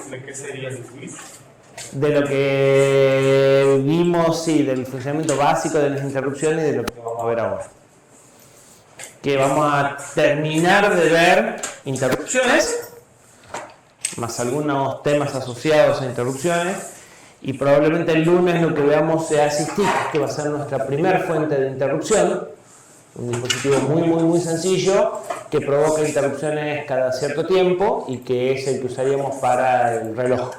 ¿De qué sería el quiz? De lo que vimos, sí, del funcionamiento básico de las interrupciones y de lo que vamos a ver ahora. Que vamos a terminar de ver interrupciones, más algunos temas asociados a interrupciones, y probablemente el lunes lo que veamos sea SysTick, que va a ser nuestra primera fuente de interrupción, un dispositivo muy sencillo que provoca interrupciones cada cierto tiempo y que es el que usaríamos para el reloj.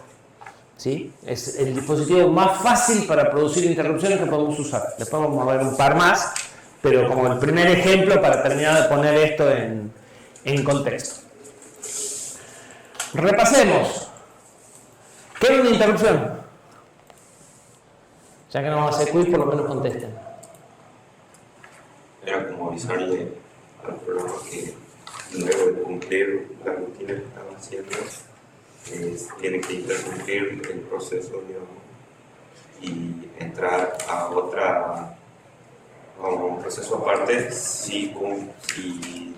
¿Sí? Es el dispositivo más fácil para producir interrupciones que podemos usar. Después vamos a ver un par más, pero como el primer ejemplo para terminar de poner esto en contexto. Repasemos. ¿Qué es una interrupción? Ya que no vamos a hacer quiz, por lo menos contesten. Era como avisarle al programa que luego de cumplir la rutina que estaba haciendo, tiene que interrumpir el proceso, digamos, y entrar a un proceso aparte si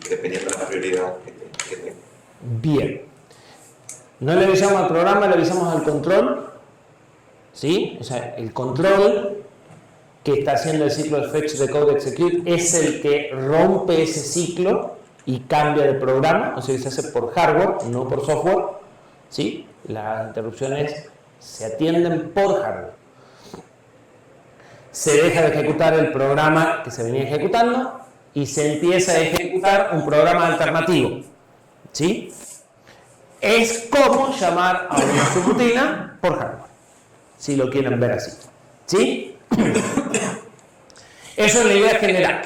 dependiendo de la prioridad que tenga. Bien. No le avisamos al programa, le avisamos al control. ¿Sí? O sea, el control que está haciendo el ciclo de fetch, decode, execute es el que rompe ese ciclo y cambia de programa, o sea, se hace por hardware, no por software. ¿Sí? Las interrupciones se atienden por hardware. Se deja de ejecutar el programa que se venía ejecutando y se empieza a ejecutar un programa alternativo. ¿Sí? Es como llamar a una subrutina por hardware, si lo quieren ver así. ¿Sí? Eso es la idea general.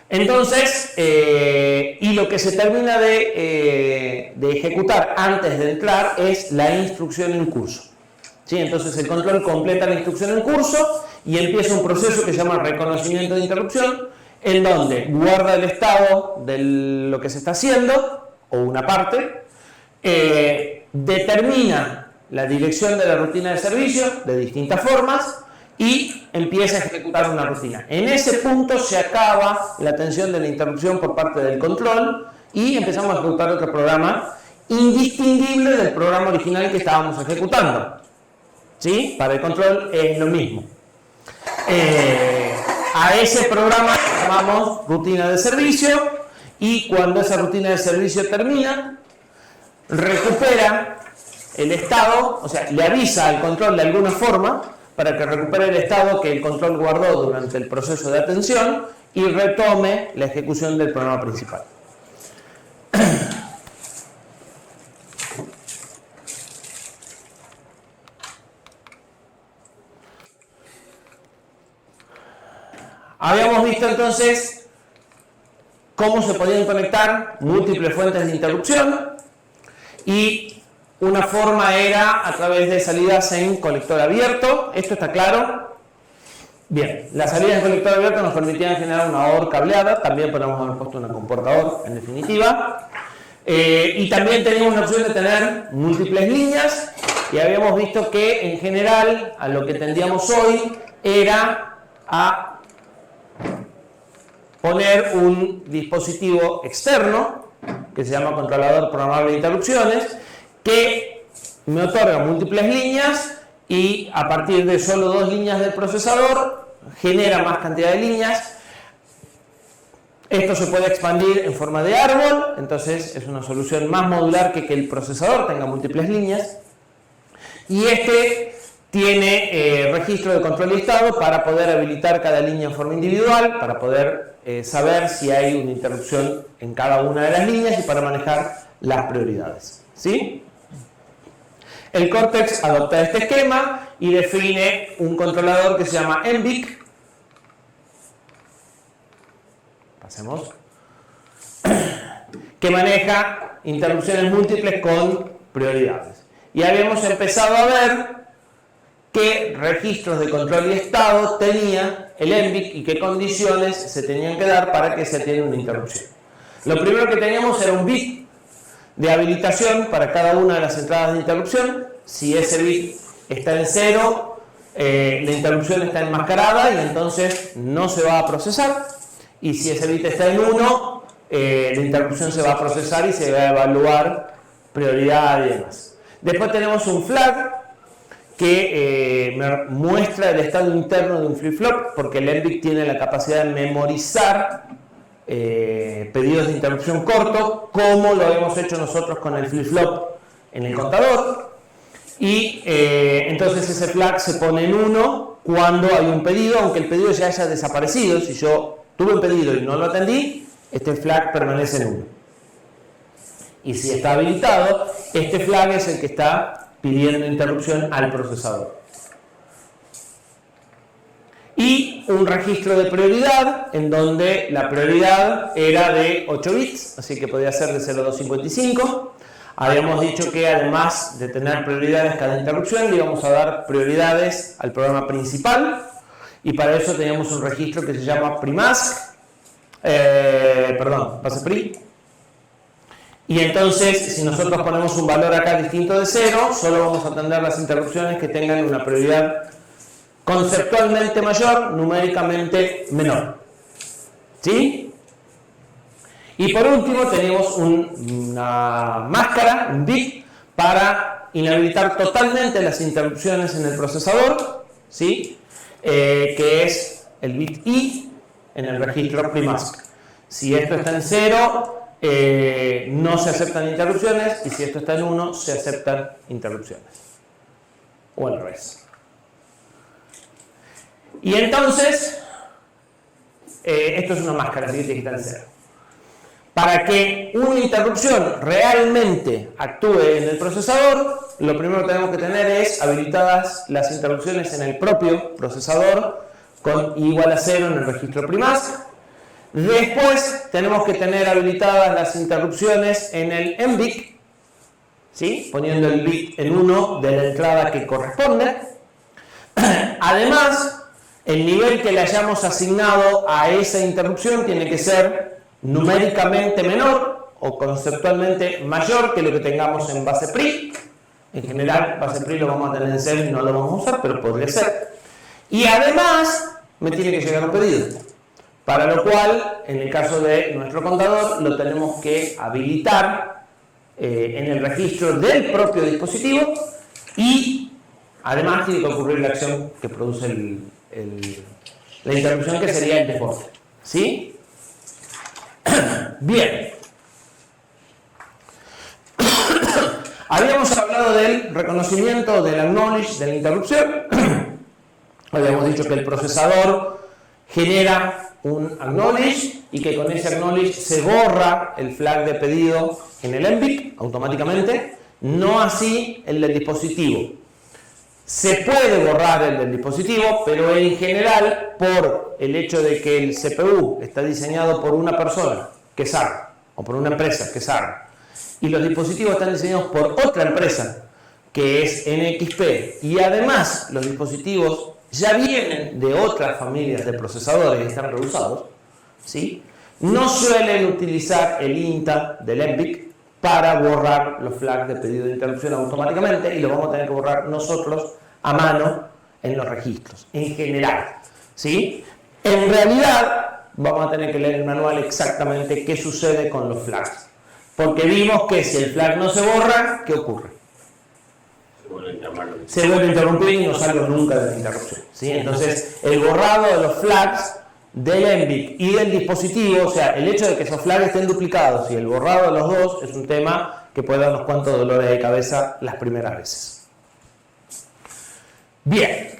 Entonces, y lo que se termina de ejecutar antes de entrar es la instrucción en curso. ¿Sí? Entonces el control completa la instrucción en curso y empieza un proceso que se llama reconocimiento de interrupción, en donde guarda el estado de lo que se está haciendo, o una parte, determina la dirección de la rutina de servicio de distintas formas y empieza a ejecutar una rutina. En ese punto se acaba la atención de la interrupción por parte del control y empezamos a ejecutar otro programa indistinguible del programa original que estábamos ejecutando. ¿Sí? Para el control es lo mismo. A ese programa le llamamos rutina de servicio y cuando esa rutina de servicio termina, recupera el estado, o sea, le avisa al control de alguna forma para que recupere el estado que el control guardó durante el proceso de atención y retome la ejecución del programa principal. Habíamos visto entonces cómo se podían conectar múltiples fuentes de interrupción y una forma era a través de salidas en colector abierto. ¿Esto está claro? Bien, las salidas en colector abierto nos permitían generar una OR cableada, también podemos haber puesto una comportador en definitiva, y también teníamos la opción de tener múltiples líneas y habíamos visto que en general a lo que tendíamos hoy era a poner un dispositivo externo que se llama controlador programable de interrupciones que me otorga múltiples líneas y a partir de solo 2 líneas del procesador genera más cantidad de líneas. Esto se puede expandir en forma de árbol, entonces es una solución más modular que el procesador tenga múltiples líneas. Y este tiene registro de control y estado para poder habilitar cada línea en forma individual, para poder saber si hay una interrupción en cada una de las líneas y para manejar las prioridades. ¿Sí? El Cortex adopta este esquema y define un controlador que se llama MBIC. Pasemos. Que maneja interrupciones múltiples con prioridades. Y habíamos empezado a ver qué registros de control y estado tenía el MBIC y qué condiciones se tenían que dar para que se atienda una interrupción. Lo primero que teníamos era un bit de habilitación para cada una de las entradas de interrupción. Si ese bit está en 0, la interrupción está enmascarada y entonces no se va a procesar. Y si ese bit está en 1, la interrupción se va a procesar y se va a evaluar prioridad y demás. Después tenemos un flag que me muestra el estado interno de un flip-flop, porque el MBIC tiene la capacidad de memorizar pedidos de interrupción corto, como lo hemos hecho nosotros con el flip-flop en el contador. Y entonces ese flag se pone en 1 cuando hay un pedido, aunque el pedido ya haya desaparecido. Si yo tuve un pedido y no lo atendí, este flag permanece en 1. Y si está habilitado, este flag es el que está pidiendo interrupción al procesador. Y un registro de prioridad, en donde la prioridad era de 8 bits, así que podía ser de 0255. Habíamos dicho que además de tener prioridades cada interrupción, le íbamos a dar prioridades al programa principal, y para eso teníamos un registro que se llama primask, base pri. Y entonces, si nosotros ponemos un valor acá distinto de 0, solo vamos a atender las interrupciones que tengan una prioridad conceptualmente mayor, numéricamente menor. ¿Sí? Y por último tenemos una máscara, un bit, para inhabilitar totalmente las interrupciones en el procesador, ¿sí? Que es el bit I en el registro primask. Si esto está en 0, no se aceptan interrupciones, y si esto está en 1, se aceptan interrupciones. O al revés. Y entonces, esto es una máscara, así que tiene que estar en 0. Para que una interrupción realmente actúe en el procesador, lo primero que tenemos que tener es habilitadas las interrupciones en el propio procesador con I igual a 0 en el registro primask. Después tenemos que tener habilitadas las interrupciones en el MBIC, ¿sí? Poniendo el bit en 1 de la entrada que corresponde. Además, el nivel que le hayamos asignado a esa interrupción tiene que ser numéricamente menor o conceptualmente mayor que lo que tengamos en base pri. En general, base pri lo vamos a tener en 0 y no lo vamos a usar, pero podría ser. Y además, me tiene que llegar un pedido. Para lo cual, en el caso de nuestro contador, lo tenemos que habilitar en el registro del propio dispositivo, y además tiene que ocurrir la acción que produce la interrupción, que sería el desborde. ¿Sí? Bien. Habíamos hablado del reconocimiento, del acknowledge, de la interrupción. Habíamos dicho que el procesador genera un acknowledge y que con ese acknowledge se borra el flag de pedido en el MBIC automáticamente, no así el del dispositivo. Se puede borrar el del dispositivo, pero en general, por el hecho de que el CPU está diseñado por una persona, que es ARM, o por una empresa, que es ARM, y los dispositivos están diseñados por otra empresa, que es NXP, y además los dispositivos ya vienen de otras familias de procesadores y están reusados, ¿sí? No suelen utilizar el INTA del MBIC para borrar los flags de pedido de interrupción automáticamente, y lo vamos a tener que borrar nosotros a mano en los registros, en general, ¿sí? En realidad, vamos a tener que leer el manual exactamente qué sucede con los flags, porque vimos que si el flag no se borra, ¿qué ocurre? Se vuelve a interrumpir y no salgo nunca de la interrupción, ¿sí? Entonces, el borrado de los flags del MBIC y del dispositivo, o sea, el hecho de que esos flags estén duplicados y el borrado de los dos, es un tema que puede dar unos cuantos dolores de cabeza las primeras veces. Bien.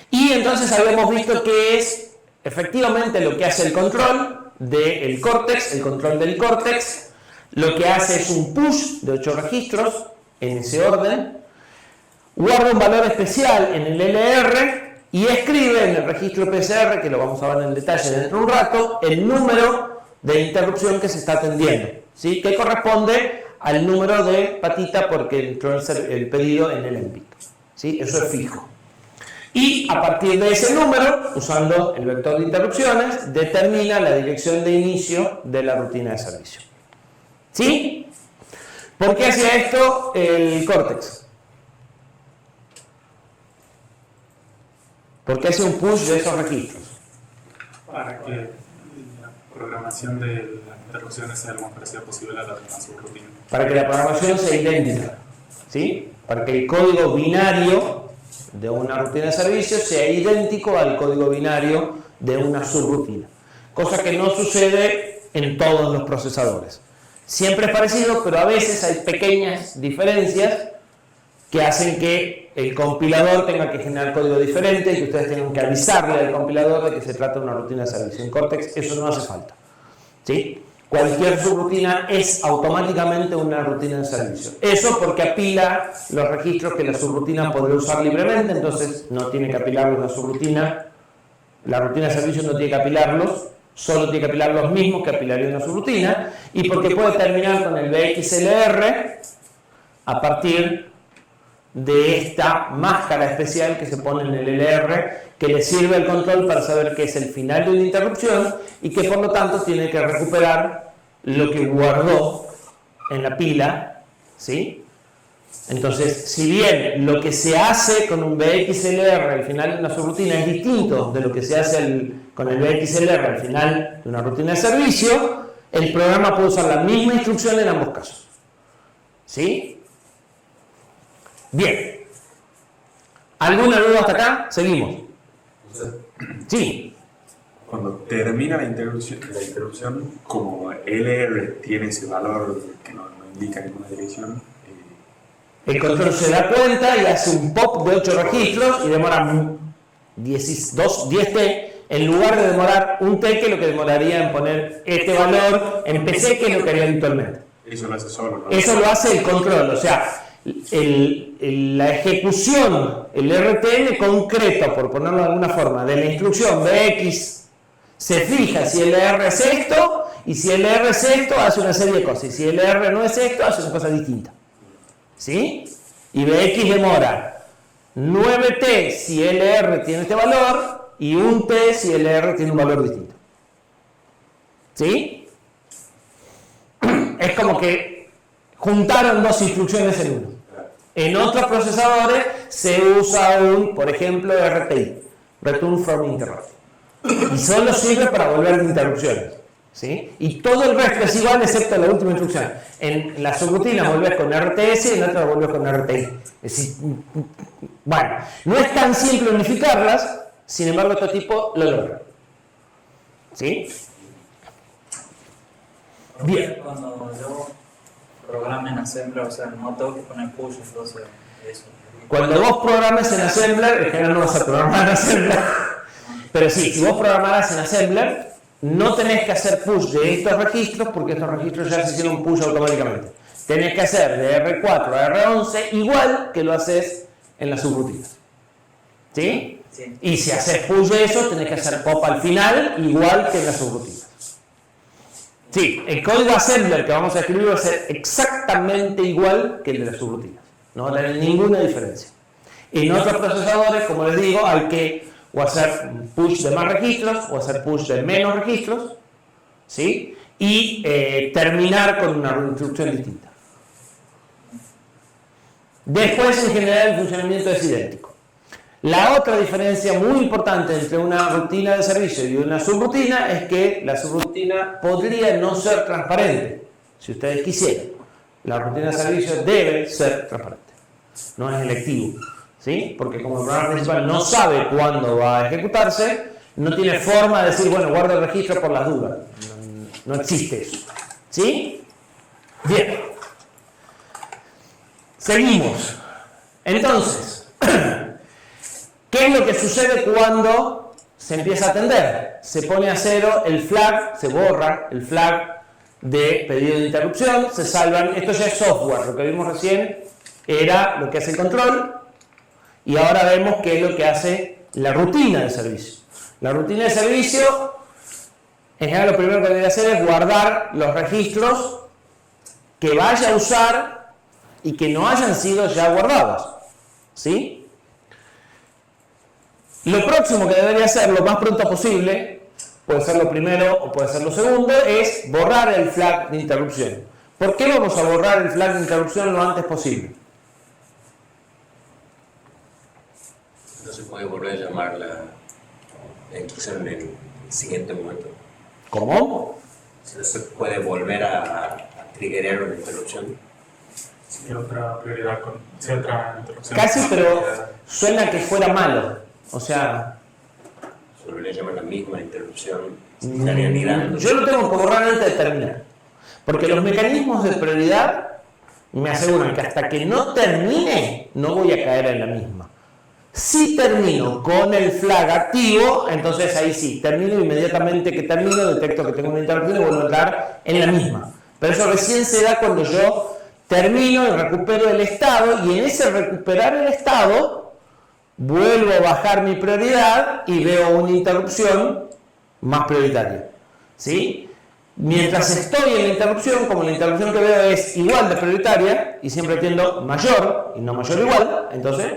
Y entonces habíamos visto que es efectivamente lo que hace el control del córtex, el control del córtex. Lo que hace es un push de 8 registros en ese orden, guarda un valor especial en el LR y escribe en el registro PCR, que lo vamos a ver en detalle dentro de un rato, el número de interrupción que se está atendiendo, ¿sí? Que corresponde al número de patita porque entró el pedido en el MBIC, ¿sí? Eso es fijo. Y a partir de ese número, usando el vector de interrupciones, determina la dirección de inicio de la rutina de servicio. ¿Sí? ¿Por qué hacía esto el córtex? ¿Por qué hace un push de esos registros? Para que programación de las interrupciones sea lo más parecida posible a la de una subrutina. Para que la programación sea idéntica, ¿sí? Para que el código binario de una rutina de servicio sea idéntico al código binario de una subrutina. Cosa que no sucede en todos los procesadores. Siempre es parecido, pero a veces hay pequeñas diferencias que hacen que el compilador tenga que generar código diferente y que ustedes tengan que avisarle al compilador de que se trata de una rutina de servicio. En Cortex eso no hace falta, ¿sí? Cualquier subrutina es automáticamente una rutina de servicio. Eso porque apila los registros que la subrutina podría usar libremente, entonces no tiene que apilar una subrutina. La rutina de servicio no tiene que apilarlos, solo tiene que apilar los mismos que apilaría una subrutina, y porque puede terminar con el BXLR a partir de esta máscara especial que se pone en el LR, que le sirve al control para saber que es el final de una interrupción y que por lo tanto tiene que recuperar lo que guardó en la pila, ¿sí? Entonces, si bien lo que se hace con un BXLR al final de una subrutina es distinto de lo que se hace con el BXLR al final de una rutina de servicio, el programa puede usar la misma instrucción en ambos casos, ¿sí? Bien. ¿Alguna duda hasta acá? Seguimos. Sí. Cuando termina la interrupción, como LR tiene ese valor que no indica ninguna dirección, el control se da cuenta y hace un pop de 8 registros y demora 10T en lugar de demorar un T, que es lo que demoraría en poner este valor en PC, que es lo que haría habitualmente. Eso lo hace solo, ¿no? Eso lo hace el control, o sea, la ejecución, el RTN concreto, por ponerlo de alguna forma, de la instrucción BX se fija si el R es esto, y si el R es esto, hace una serie de cosas, y si el R no es esto, hace una cosa distinta. ¿Sí? Y BX demora 9T si LR tiene este valor, y 1T si LR tiene un valor distinto. ¿Sí? Es como que juntaron dos instrucciones en uno. En otros procesadores se usa por ejemplo, RTI, Return from Interrupt, y solo sirve para volver de interrupciones, ¿sí? Y todo el resto es igual excepto la última instrucción. En la subrutina volvés con RTS y en otra volvés con RTI. Es decir, bueno, no es tan simple unificarlas, sin embargo este tipo lo logra. ¿Sí? Bien. Cuando yo programa en Assembler, o sea, no tengo que poner push, entonces eso. Cuando vos programes en Assembler, en general no vas a programar en Assembler, pero sí, si vos programaras en Assembler, no tenés que hacer push de estos registros, porque estos registros ya se hicieron push automáticamente. Tenés que hacer de R4 a R11 igual que lo haces en las subrutinas. ¿Sí? Sí. Y si haces push de eso, tenés que hacer pop al final igual que en las subrutinas. Sí, el código Assembler que vamos a escribir va a ser exactamente igual que el de las subrutinas. No va a tener ninguna diferencia. En otros procesadores, como les digo, hay que o hacer push de más registros o hacer push de menos registros, ¿sí? Y terminar con una instrucción distinta. Después, en general, el funcionamiento es idéntico. La otra diferencia muy importante entre una rutina de servicio y una subrutina es que la subrutina podría no ser transparente, si ustedes quisieran. La rutina de servicio debe ser transparente, no es electivo, ¿sí? Porque como el programa principal no sabe cuándo va a ejecutarse, no tiene forma de decir, bueno, guarda el registro por las dudas. No existe eso, ¿sí? Bien. Seguimos. Entonces, ¿qué es lo que sucede cuando se empieza a atender? Se pone a cero el flag, se borra el flag de pedido de interrupción, se salvan, esto ya es software, lo que vimos recién era lo que hace el control, y ahora vemos qué es lo que hace la rutina de servicio. La rutina de servicio, en general lo primero que debe hacer es guardar los registros que vaya a usar y que no hayan sido ya guardados, ¿sí? Lo próximo que debería hacer lo más pronto posible, puede ser lo primero o puede ser lo segundo, es borrar el flag de interrupción. ¿Por qué vamos a borrar el flag de interrupción lo antes posible? No se puede volver a llamar la instrucción en el siguiente momento. ¿Cómo? Si no se puede volver a triggerear una interrupción. Sí, otra prioridad con sí, otra interrupción. Casi, pero suena que fuera malo. O sea, Solo le llaman la misma interrupción simultaneidad. yo lo tengo que borrar antes de terminar. Porque los mecanismos de prioridad me aseguran que hasta que no termine, no voy a caer en la misma. Si termino con el flag activo, entonces ahí sí, termino inmediatamente que termino, detecto que tengo una interrupción y vuelvo a entrar en la misma. Pero eso recién se da cuando yo termino y recupero el estado, y en ese recuperar el estado, vuelvo a bajar mi prioridad y veo una interrupción más prioritaria. ¿Sí? Mientras estoy en la interrupción, como la interrupción que veo es igual de prioritaria, y siempre atiendo mayor y no mayor igual, entonces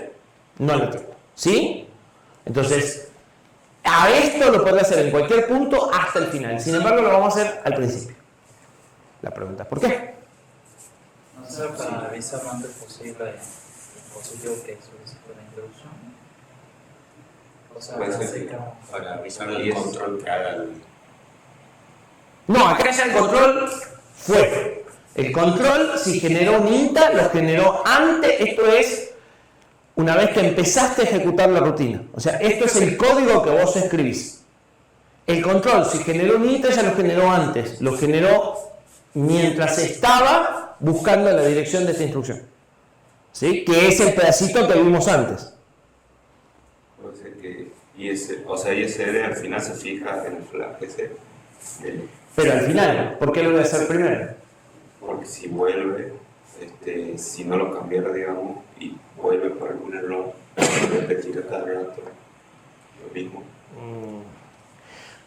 no lo atiendo. ¿Sí? Entonces, a esto lo podré hacer en cualquier punto hasta el final. Sin embargo, lo vamos a hacer al principio. La pregunta es ¿por qué? No sé, para avisar lo antes posible el dispositivo que solicitó la interrupción. O sea, Puede ser así que- como- Para avisar al control que haga el... No, acá ya el control fue. El control, si generó un INTA, lo generó antes. Esto es una vez que empezaste a ejecutar la rutina. O sea, esto es el código que vos escribís. El control, si generó un INTA, ya lo generó antes. Lo generó mientras estaba buscando la dirección de esta instrucción. ¿Sí? Que es el pedacito que vimos antes. Puede ser que ISR al final se fija en el flag ese. Pero al final, ¿por qué lo voy a hacer primero? Porque si vuelve, si no lo cambiara, digamos, y vuelve por algún error, repetir cada rato lo mismo.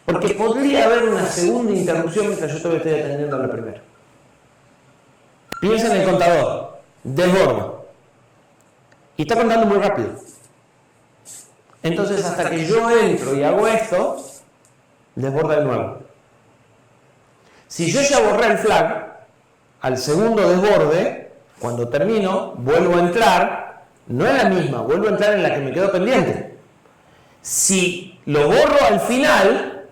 Porque podría haber una segunda interrupción mientras yo todavía estoy atendiendo a la primera. Piensa en el contador, desborda. Y está contando muy rápido. Entonces, hasta que yo entro y hago esto, desborda de nuevo. Si yo ya borré el flag, al segundo desborde, cuando termino, vuelvo a entrar, no es la misma, vuelvo a entrar en la que me quedo pendiente. Si lo borro al final,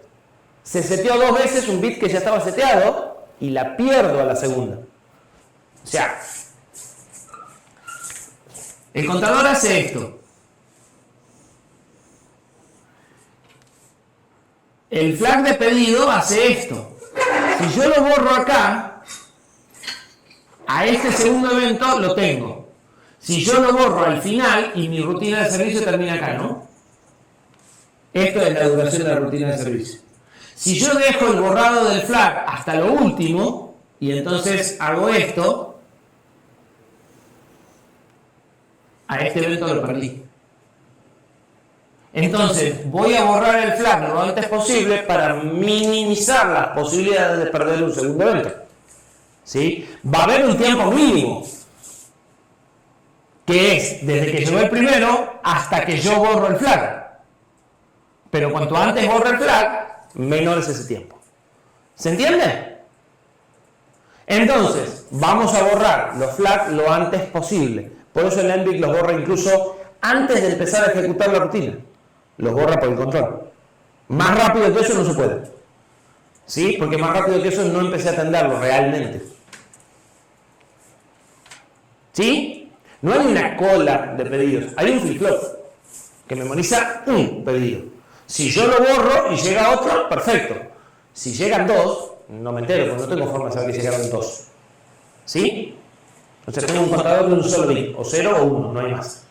se seteó 2 veces un bit que ya estaba seteado y la pierdo a la segunda. O sea, el contador hace esto. El flag de pedido hace esto. Si yo lo borro acá, a este segundo evento lo tengo. Si yo lo borro al final y mi rutina de servicio termina acá, ¿no? Esto es la duración de la rutina de servicio. Si yo dejo el borrado del flag hasta lo último, y entonces hago esto, a este evento lo perdí. Entonces voy a borrar el flag lo antes posible para minimizar las posibilidades de perder un segundo evento. ¿Sí? Va a haber un tiempo mínimo, que es desde que llegó el primero hasta que yo borro el flag. Pero cuanto antes borro el flag, menor es ese tiempo. ¿Se entiende? Entonces, vamos a borrar los flags lo antes posible. Por eso el Envic los borra incluso antes de empezar a ejecutar la rutina. Los borra por el control. Más rápido que eso no se puede. ¿Sí? Porque más rápido que eso no empecé a atenderlo realmente. ¿Sí? No hay una cola de pedidos. Hay un flip-flop que memoriza un pedido. Si yo lo borro y llega otro, perfecto. Si llegan 2, no me entero, porque no tengo forma de saber que llegaron 2. ¿Sí? O sea, tengo un contador de un solo bit, o 0 o 1, no hay más.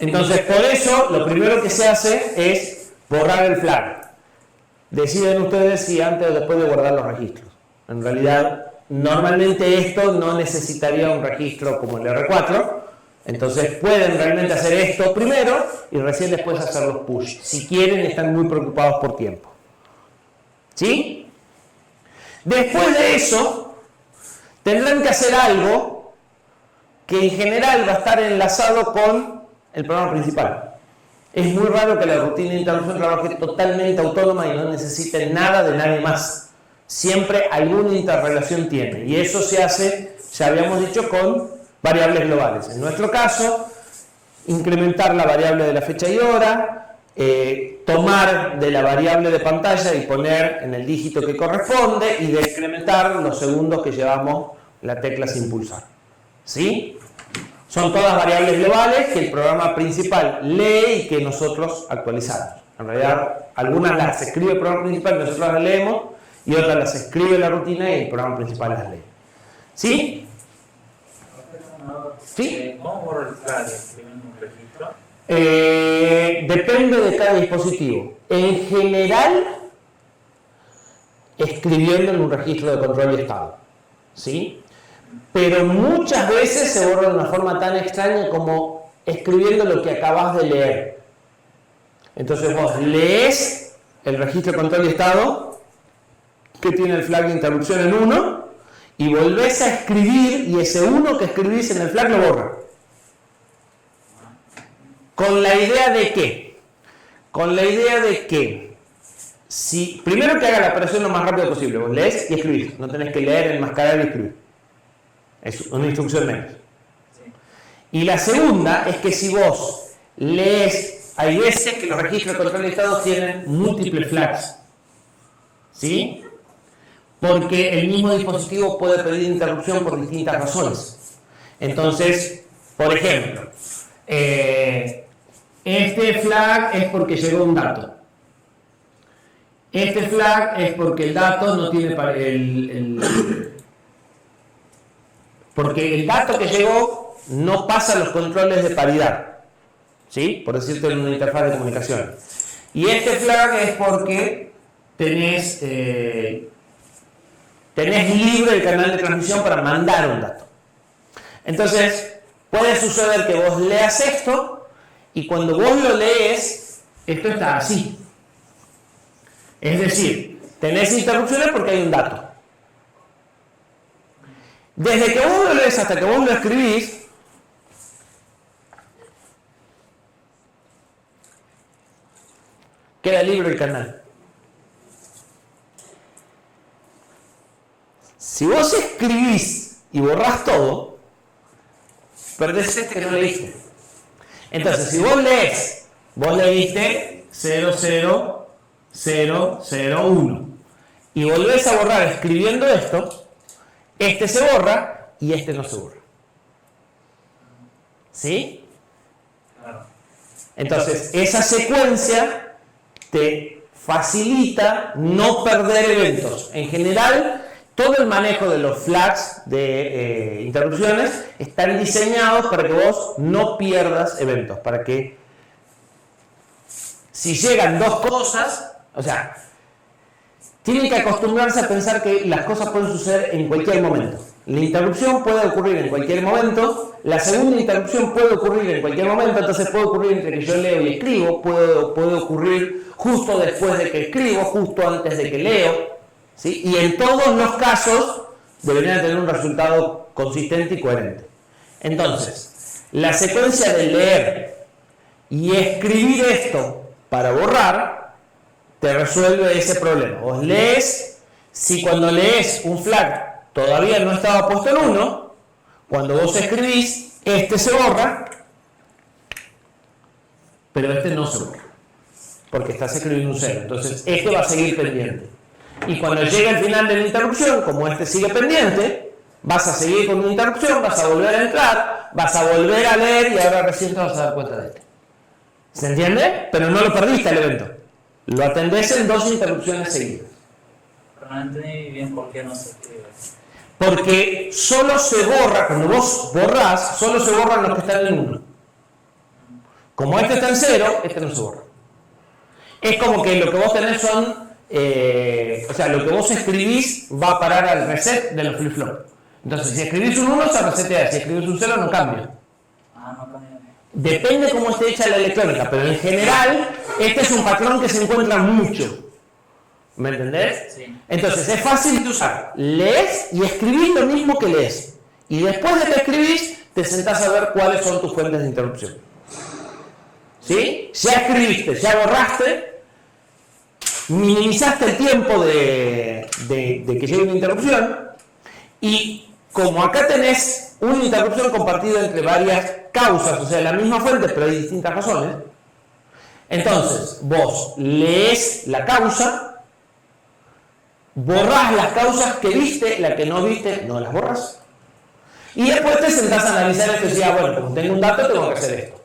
Entonces, por eso, lo primero que se hace es borrar el flag. Deciden ustedes si antes o después de guardar los registros. En realidad, normalmente esto no necesitaría un registro como el R4. Entonces, pueden realmente hacer esto primero y recién después hacer los push. Si quieren, están muy preocupados por tiempo. ¿Sí? Después de eso, tendrán que hacer algo que en general va a estar enlazado con el programa principal. Es muy raro que la rutina de interrupción trabaje totalmente autónoma y no necesite nada de nadie más. Siempre alguna interrelación tiene. Y eso se hace, ya habíamos dicho, con variables globales. En nuestro caso, incrementar la variable de la fecha y hora, tomar de la variable de pantalla y poner en el dígito que corresponde y decrementar los segundos que llevamos la tecla sin pulsar. ¿Sí? Son todas variables globales que el programa principal lee y que nosotros actualizamos. En realidad, algunas las escribe el programa principal y nosotros las leemos, y otras las escribe la rutina y el programa principal las lee. ¿Sí? ¿Sí? ¿Cómo borro el flag escribiendo un registro? Depende de cada dispositivo. En general, escribiendo en un registro de control y estado. ¿Sí? Pero muchas veces se borra de una forma tan extraña como escribiendo lo que acabas de leer. Entonces vos lees el registro de control y estado, que tiene el flag de interrupción en 1, y volvés a escribir, y ese 1 que escribís en el flag lo borra. ¿Con la idea de qué? Con la idea de que, si primero que haga la operación lo más rápido posible, vos lees y escribís, no tenés que leer, enmascarar y escribir. Es una instrucción menos. Y la segunda es que si vos lees, hay veces que los registros de control de estado tienen múltiples flags. ¿Sí? Porque el mismo dispositivo puede pedir interrupción por distintas razones. Entonces, por ejemplo, este flag es porque llegó un dato. Este flag es porque el dato no tiene porque el dato que llegó no pasa los controles de paridad, ¿sí? Por decirte en una interfaz de comunicación. Y este flag es porque tenés libre el canal de transmisión para mandar un dato. Entonces, puede suceder que vos leas esto y cuando vos lo lees, esto está así. Es decir, tenés interrupciones porque hay un dato. Desde que vos lo lees hasta que vos lo escribís, queda libre el canal. Si vos escribís y borrás todo, perdés este que no leíste. Entonces, si vos lees, vos leíste 00001 y volvés a borrar escribiendo esto, este se borra y este no se borra. ¿Sí? Entonces, esa secuencia te facilita no perder eventos. En general, todo el manejo de los flags de interrupciones están diseñados para que vos no pierdas eventos, para que si llegan dos cosas, o sea, tienen que acostumbrarse a pensar que las cosas pueden suceder en cualquier momento. La interrupción puede ocurrir en cualquier momento, la segunda interrupción puede ocurrir en cualquier momento, entonces puede ocurrir entre que yo leo y escribo, puede ocurrir justo después de que escribo, justo antes de que leo, ¿sí? Y en todos los casos deberían tener un resultado consistente y coherente. Entonces, la secuencia de leer y escribir esto para borrar te resuelve ese problema. Vos lees, si cuando lees un flag todavía no estaba puesto en 1, cuando vos escribís, este se borra, pero este no se borra, porque estás escribiendo un 0. Entonces, este va a seguir pendiente. Y cuando llegue al final de la interrupción, como este sigue pendiente, vas a seguir con una interrupción, vas a volver a entrar, vas a volver a leer y ahora recién te vas a dar cuenta de este. ¿Se entiende? Pero no lo perdiste el evento. Lo atendés en 2 interrupciones seguidas. Pero no entendí bien por qué no se escribe. Porque solo se borra, cuando vos borrás, solo se borran los que están en 1. Como este está en 0, este no se borra. Es como que lo que vos tenés son, o sea, lo que vos escribís va a parar al reset de los flip-flop. Entonces, si escribís un 1, se resetea, si escribís un 0, no cambia. Ah, no cambia. Depende cómo esté hecha la electrónica, pero en general, este es un patrón que se encuentra mucho. ¿Me entendés? Sí. Entonces, es fácil de usar. Lees y escribís lo mismo que lees. Y después de que escribís, te sentás a ver cuáles son tus fuentes de interrupción. ¿Sí? Ya escribiste, ya borraste, minimizaste el tiempo de que llegue una interrupción, y como acá tenés una interrupción compartida entre varias causas, o sea, la misma fuente, pero hay distintas razones, Entonces, vos lees la causa, borrás las causas que viste, la que no viste, no las borras. Y después te sentás a analizar esto y decís, bueno, como tengo un dato, tengo que hacer esto.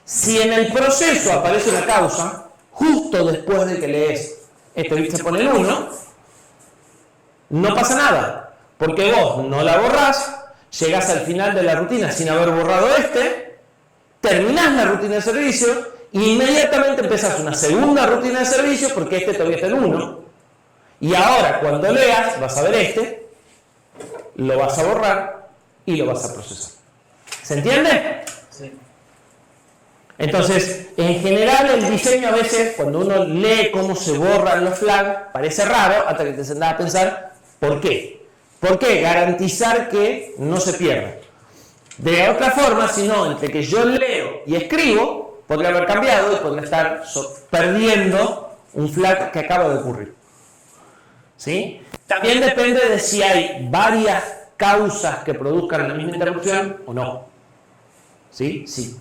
Si en el proceso aparece una causa, justo después de que lees esto y se pone en 1, no pasa nada, porque vos no la borrás, llegás al final de la rutina sin haber borrado terminás la rutina de servicio e inmediatamente empezás una segunda rutina de servicio porque todavía está en 1. Y ahora, cuando leas, vas a ver lo vas a borrar y lo vas a procesar. ¿Se entiende? Sí. Entonces, en general, el diseño a veces, cuando uno lee cómo se borran los flags, parece raro hasta que te sentás a pensar, ¿por qué? ¿Por qué? Garantizar que no se pierda. De otra forma, si no, entre que yo leo y escribo, podría haber cambiado y podría estar perdiendo un flag que acaba de ocurrir. ¿Sí? También depende de si hay varias causas que produzcan la misma interrupción o no. ¿Sí? Sí.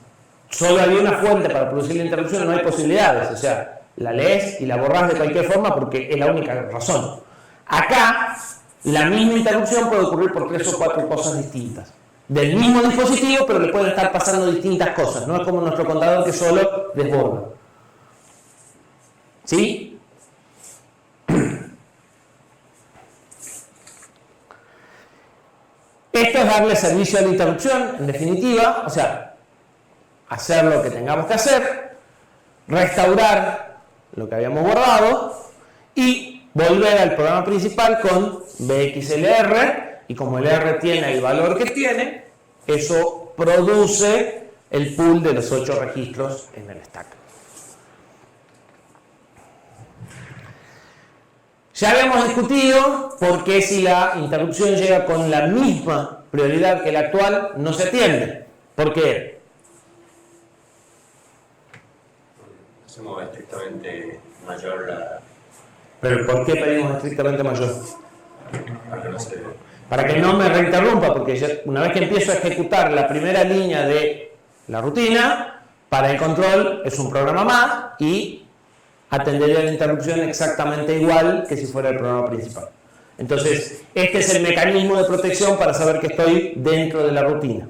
Solo había una fuente para producir la interrupción, no hay posibilidades. O sea, la lees y la borras de cualquier forma porque es la única razón. Acá, la misma interrupción puede ocurrir por 3 o 4 cosas distintas. Del mismo dispositivo, pero le pueden estar pasando distintas cosas. No es como nuestro contador que solo desborda. ¿Sí? Esto es darle servicio a la interrupción, en definitiva, o sea, hacer lo que tengamos que hacer, restaurar lo que habíamos borrado y volver al programa principal con BXLR, y como el R tiene el valor que tiene, eso produce el pool de los 8 registros en el stack. Ya habíamos discutido por qué si la interrupción llega con la misma prioridad que la actual no se atiende. ¿Por qué? Hacemos estrictamente mayor la... ¿Pero por qué pedimos estrictamente mayor? para que no se... Para que no me reinterrumpa, porque una vez que empiezo a ejecutar la primera línea de la rutina, para el control es un programa más y atendería la interrupción exactamente igual que si fuera el programa principal. Entonces, este es el mecanismo de protección para saber que estoy dentro de la rutina.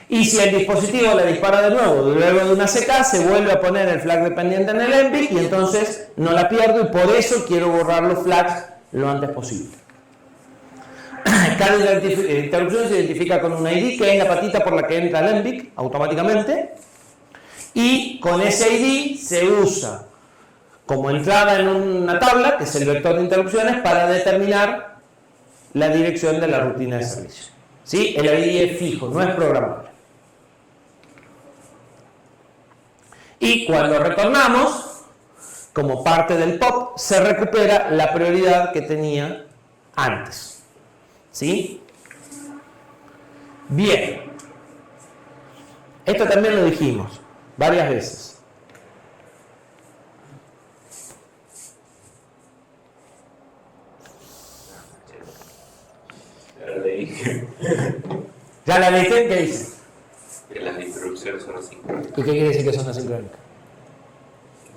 Y si el dispositivo le dispara de nuevo, luego de una CK, se vuelve a poner el flag dependiente en el MBIC y entonces no la pierdo y por eso quiero borrar los flags lo antes posible. Cada interrupción se identifica con un ID que es la patita por la que entra el MBIC automáticamente y con ese ID se usa como entrada en una tabla, que es el vector de interrupciones, para determinar la dirección de la rutina de servicio. ¿Sí? El ID es fijo, no es programable. Y cuando retornamos, como parte del POP, se recupera la prioridad que tenía antes. ¿Sí? Bien. Esto también lo dijimos varias veces. ¿Ya la leíste? ¿Qué dice? Que las interrupciones son asincrónicas. ¿Y qué quiere decir que son asincrónicas?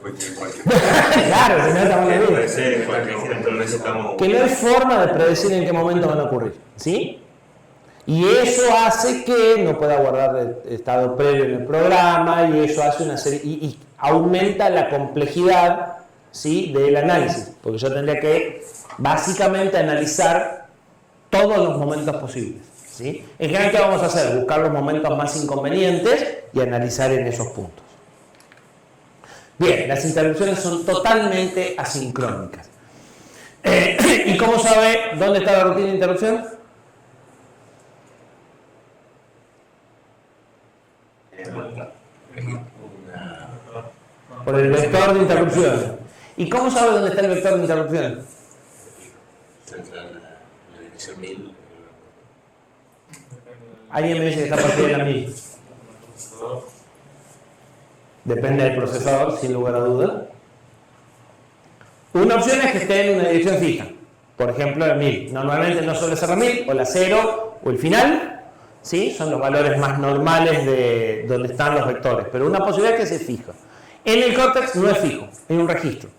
Cualquier Claro, si no estamos en Puede ser, en cualquier momento necesitamos... que no hay forma de predecir en qué momento van a ocurrir, ¿sí? Y eso hace que no pueda guardar el estado previo en el programa y eso hace una serie y aumenta la complejidad, ¿sí?, del análisis, porque yo tendría que básicamente analizar todos los momentos posibles, ¿sí? En general, ¿qué vamos a hacer? Buscar los momentos más inconvenientes y analizar en esos puntos. Bien, las interrupciones son totalmente asincrónicas. ¿Y cómo sabe dónde está la rutina de interrupción? Por el vector de interrupción. ¿Y cómo sabe dónde está el vector de interrupción? La dirección 1000. Alguien me dice que está partida en la 1000. Depende del procesador, sin lugar a duda. Una opción es que esté en una dirección fija. Por ejemplo, la 1000. Normalmente no suele ser la 1000, o la 0, o el final. ¿sí? Son los valores más normales de donde están los vectores, pero una posibilidad es que se fija. En el córtex no es fijo, hay un registro.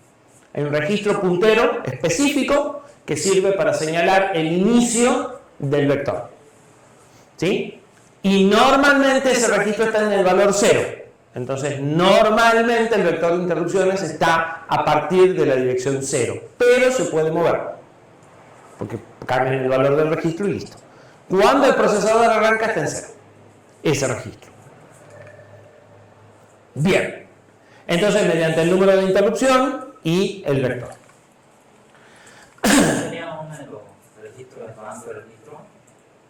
Hay un registro puntero específico que sirve para señalar el inicio del vector, ¿sí? Y normalmente ese registro está en el valor 0. Entonces, normalmente el vector de interrupciones está a partir de la dirección 0, pero se puede mover, porque cambian el valor del registro y listo. Cuando el procesador arranca está en 0, ese registro. Bien, entonces mediante el número de interrupción y el vector. ¿Tenía uno de los registros de banco de registro?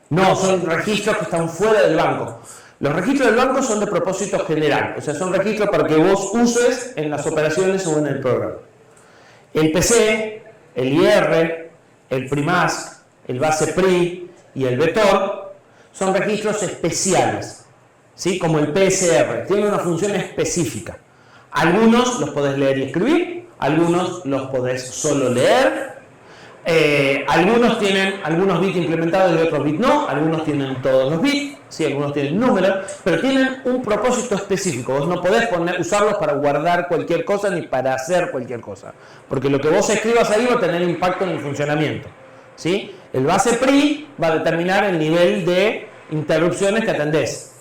No, son registros que están fuera del banco. Los registros del banco son de propósito general, o sea, son registros para que vos uses en las operaciones o en el programa. El PC, el IR, el PRIMASC, el base PRI y el vector son registros especiales, ¿sí? Como el PSR, tienen una función específica. Algunos los podés leer y escribir, algunos los podés solo leer. Algunos tienen algunos bits implementados y otros bits no, algunos tienen todos los bits, sí, algunos tienen números, pero tienen un propósito específico. Vos no podés usarlos para guardar cualquier cosa ni para hacer cualquier cosa, porque lo que vos escribas ahí va a tener impacto en el funcionamiento, ¿sí? El base PRI va a determinar el nivel de interrupciones que atendés.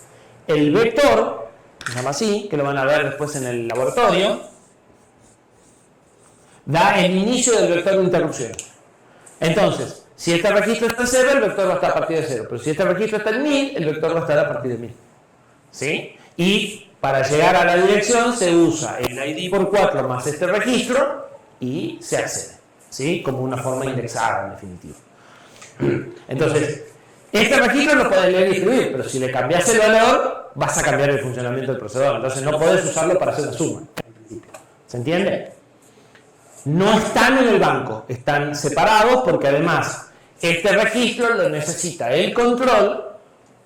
El vector, se llama así, que lo van a ver después en el laboratorio, da el inicio del vector de interrupciones. Entonces, si este registro está en 0, el vector va a estar a partir de 0. Pero si este registro está en 1000, el vector va a estar a partir de 1000. ¿Sí? Y para llegar a la dirección se usa el ID por 4 más este registro y se accede. ¿Sí? Como una forma indexada, en definitiva. Entonces, este registro lo podés leer y escribir, pero si le cambias el valor, vas a cambiar el funcionamiento del procesador. Entonces, no podés usarlo para hacer una suma. ¿Se entiende? No están en el banco, están separados porque además este registro lo necesita el control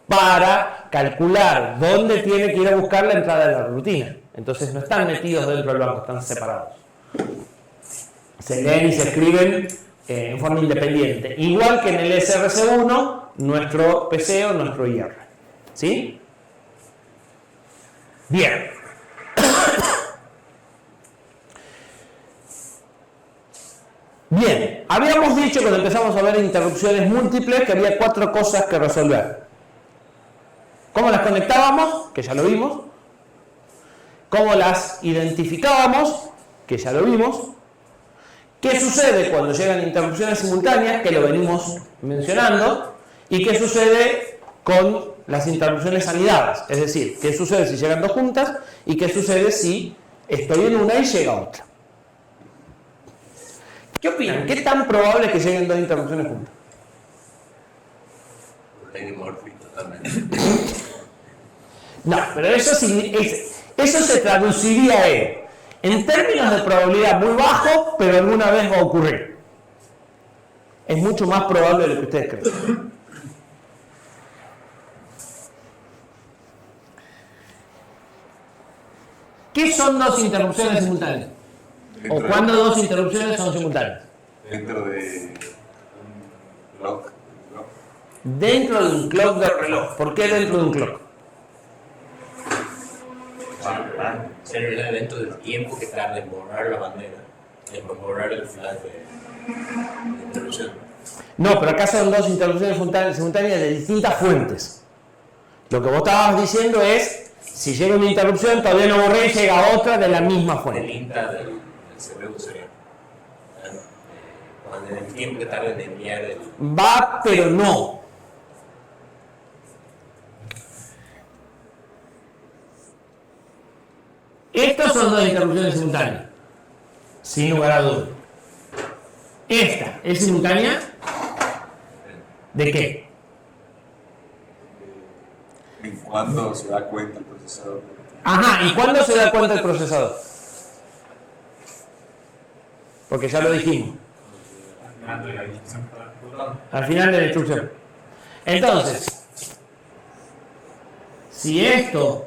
para calcular dónde tiene que ir a buscar la entrada de la rutina. Entonces no están metidos dentro del banco, están separados. Se leen y se escriben en forma independiente, igual que en el SRC1, nuestro PC o nuestro IR. ¿Sí? Bien. Bien, habíamos dicho cuando empezamos a ver interrupciones múltiples que había 4 cosas que resolver. ¿Cómo las conectábamos? Que ya lo vimos. ¿Cómo las identificábamos? Que ya lo vimos. ¿Qué sucede cuando llegan interrupciones simultáneas? Que lo venimos mencionando. ¿Y qué sucede con las interrupciones anidadas? Es decir, ¿qué sucede si llegan dos juntas? ¿Y qué sucede si estoy en una y llega otra? ¿Qué opinan? ¿Qué tan probable es que lleguen dos interrupciones juntas? Totalmente. No, pero eso se traduciría en términos de probabilidad muy bajo, pero alguna vez va a ocurrir. Es mucho más probable de lo que ustedes creen. ¿Qué son dos interrupciones simultáneas? ¿O cuándo dos interrupciones son simultáneas? Dentro de un clock. Dentro de un clock de reloj. ¿Por qué dentro de un clock? Sería dentro del tiempo que tarda en borrar la bandera, en borrar el flag de interrupción. No, pero acá son dos interrupciones simultáneas de distintas fuentes. Lo que vos estabas diciendo es, si llega una interrupción, todavía no borré y llega otra de la misma El fuente. INTA del CPU sería. En el tiempo que tarda en enviar el... Va, pero no. Estos son dos interrupciones simultáneas, sin lugar a dudas. Esta es simultánea. ¿De qué? ¿En cuándo se da cuenta el procesador? Ajá, ¿y cuándo se da cuenta el procesador? Porque ya lo dijimos. Al final de la instrucción. Entonces, si esto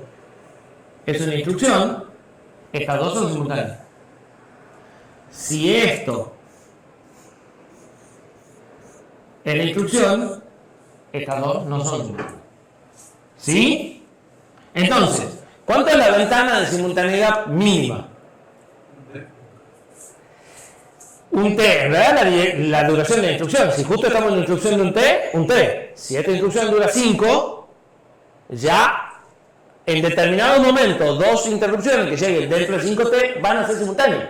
es una instrucción, estas dos son simultáneas. Si esto es la instrucción, estas dos no son simultáneas. ¿Sí? Entonces, ¿cuánto es la ventana de simultaneidad mínima? Un T, en realidad la duración de la instrucción. Si justo estamos en la instrucción de un T. Si esta instrucción dura 5, ya en determinado momento, dos interrupciones que lleguen dentro de 5T van a ser simultáneas.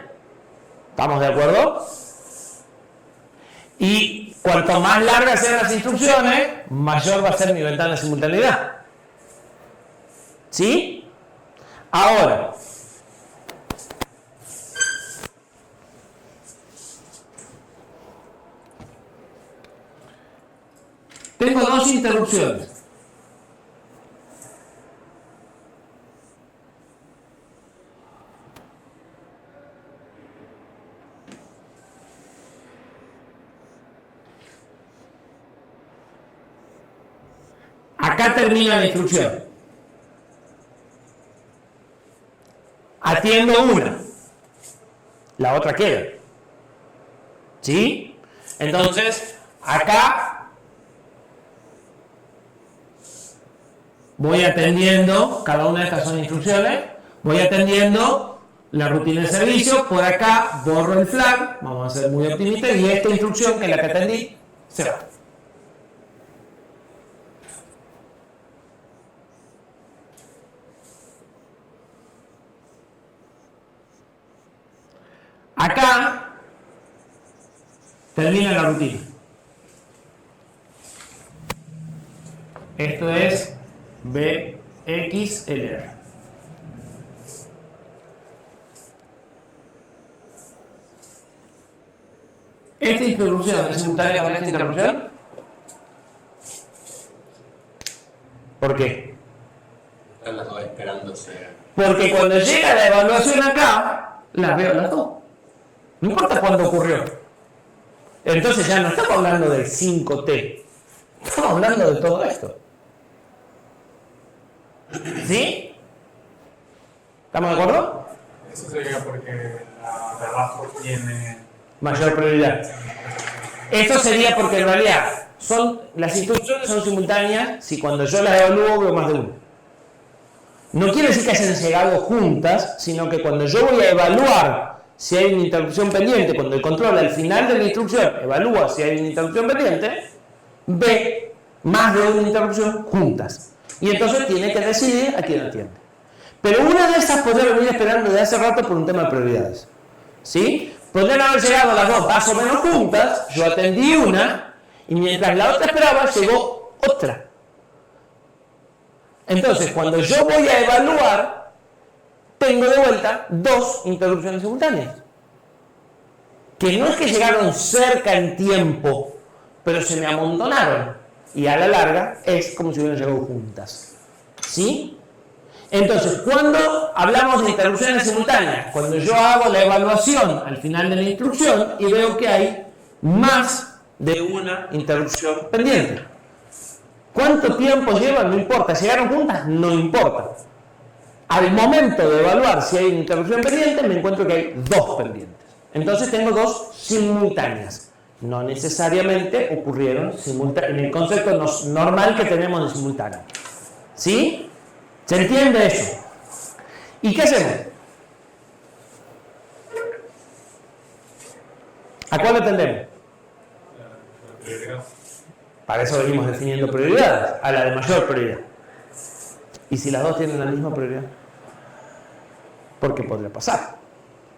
¿Estamos de acuerdo? Y cuanto más largas sean las instrucciones, mayor va a ser mi ventana de simultaneidad. ¿Sí? Ahora, tengo dos interrupciones. Acá termina la instrucción. Atiendo una. La otra queda. ¿Sí? Entonces, acá voy atendiendo, cada una de estas son instrucciones, voy atendiendo la rutina de servicio, por acá borro el flag, vamos a ser muy optimistas, y esta instrucción que es la que atendí, se va. Acá termina la rutina. Esto es BXLR. ¿Esta interrupción es simultánea con esta interrupción? ¿Por qué? Están las dos esperándose. Porque cuando llega la evaluación acá, las veo las dos. No importa cuándo ocurrió. Entonces ya no estamos hablando del 5T. Estamos hablando de todo esto. ¿Sí? ¿Estamos de acuerdo? Eso sería porque la de abajo tiene Mayor prioridad. Esto sería porque en realidad las instrucciones son simultáneas si cuando yo las evalúo veo más de una. No quiere decir que hayan llegado juntas, sino que cuando yo voy a evaluar si hay una interrupción pendiente, cuando el control al final de la instrucción evalúa si hay una interrupción pendiente, ve más de una interrupción juntas. Y entonces tiene que decidir a quién atiende. Pero una de esas podría venir esperando de hace rato por un tema de prioridades. ¿Sí? Podrían haber llegado las dos más o menos juntas, yo atendí una, y mientras la otra esperaba, llegó otra. Entonces, cuando yo voy a evaluar, tengo de vuelta dos interrupciones simultáneas. Que no es que llegaron cerca en tiempo, pero se me amontonaron. Y a la larga es como si hubieran llegado juntas. ¿Sí? Entonces, cuando hablamos de interrupciones simultáneas, cuando yo hago la evaluación al final de la instrucción y veo que hay más de una interrupción pendiente. ¿Cuánto tiempo llevan? No importa. ¿Llegaron juntas? No importa. Al momento de evaluar si hay una interrupción pendiente, me encuentro que hay dos pendientes. Entonces tengo dos simultáneas. No necesariamente ocurrieron en el concepto normal que tenemos de simultáneo. ¿Sí? ¿Se entiende eso? ¿Y qué hacemos? ¿A cuál atendemos? Para eso venimos definiendo prioridades, a la de mayor prioridad. ¿Y si las dos tienen la misma prioridad? Porque podría pasar.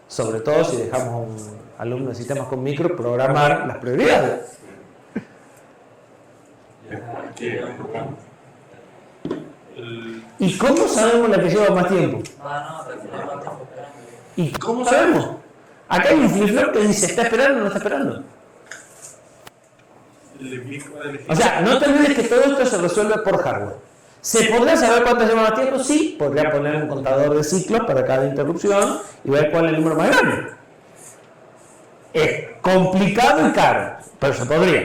Sobre todo si dejamos a un alumno de sistemas con micro programar las prioridades. ¿Y cómo sabemos la que lleva más tiempo? ¿Y cómo sabemos? Acá hay un flip-flop que dice, ¿está esperando o no está esperando? O sea, no te olvides que todo esto se resuelve por hardware. ¿Se podría saber cuánto lleva más tiempo? Sí, podría poner un contador de ciclos para cada interrupción y ver cuál es el número más grande. Es complicado y caro, pero se podría.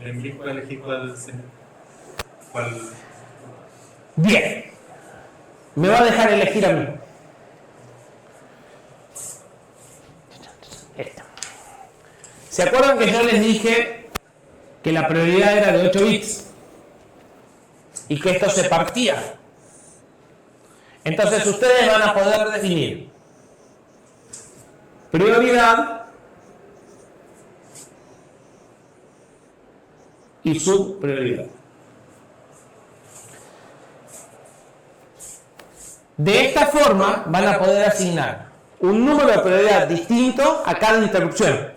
El envío puede elegir cuál. Bien. Me va a dejar elegir a mí. Esta. ¿Se acuerdan que yo les dije que la prioridad era de 8 bits? y que esto se partía. Entonces ustedes van a poder definir prioridad y subprioridad. De esta forma van a poder asignar un número de prioridad distinto a cada interrupción.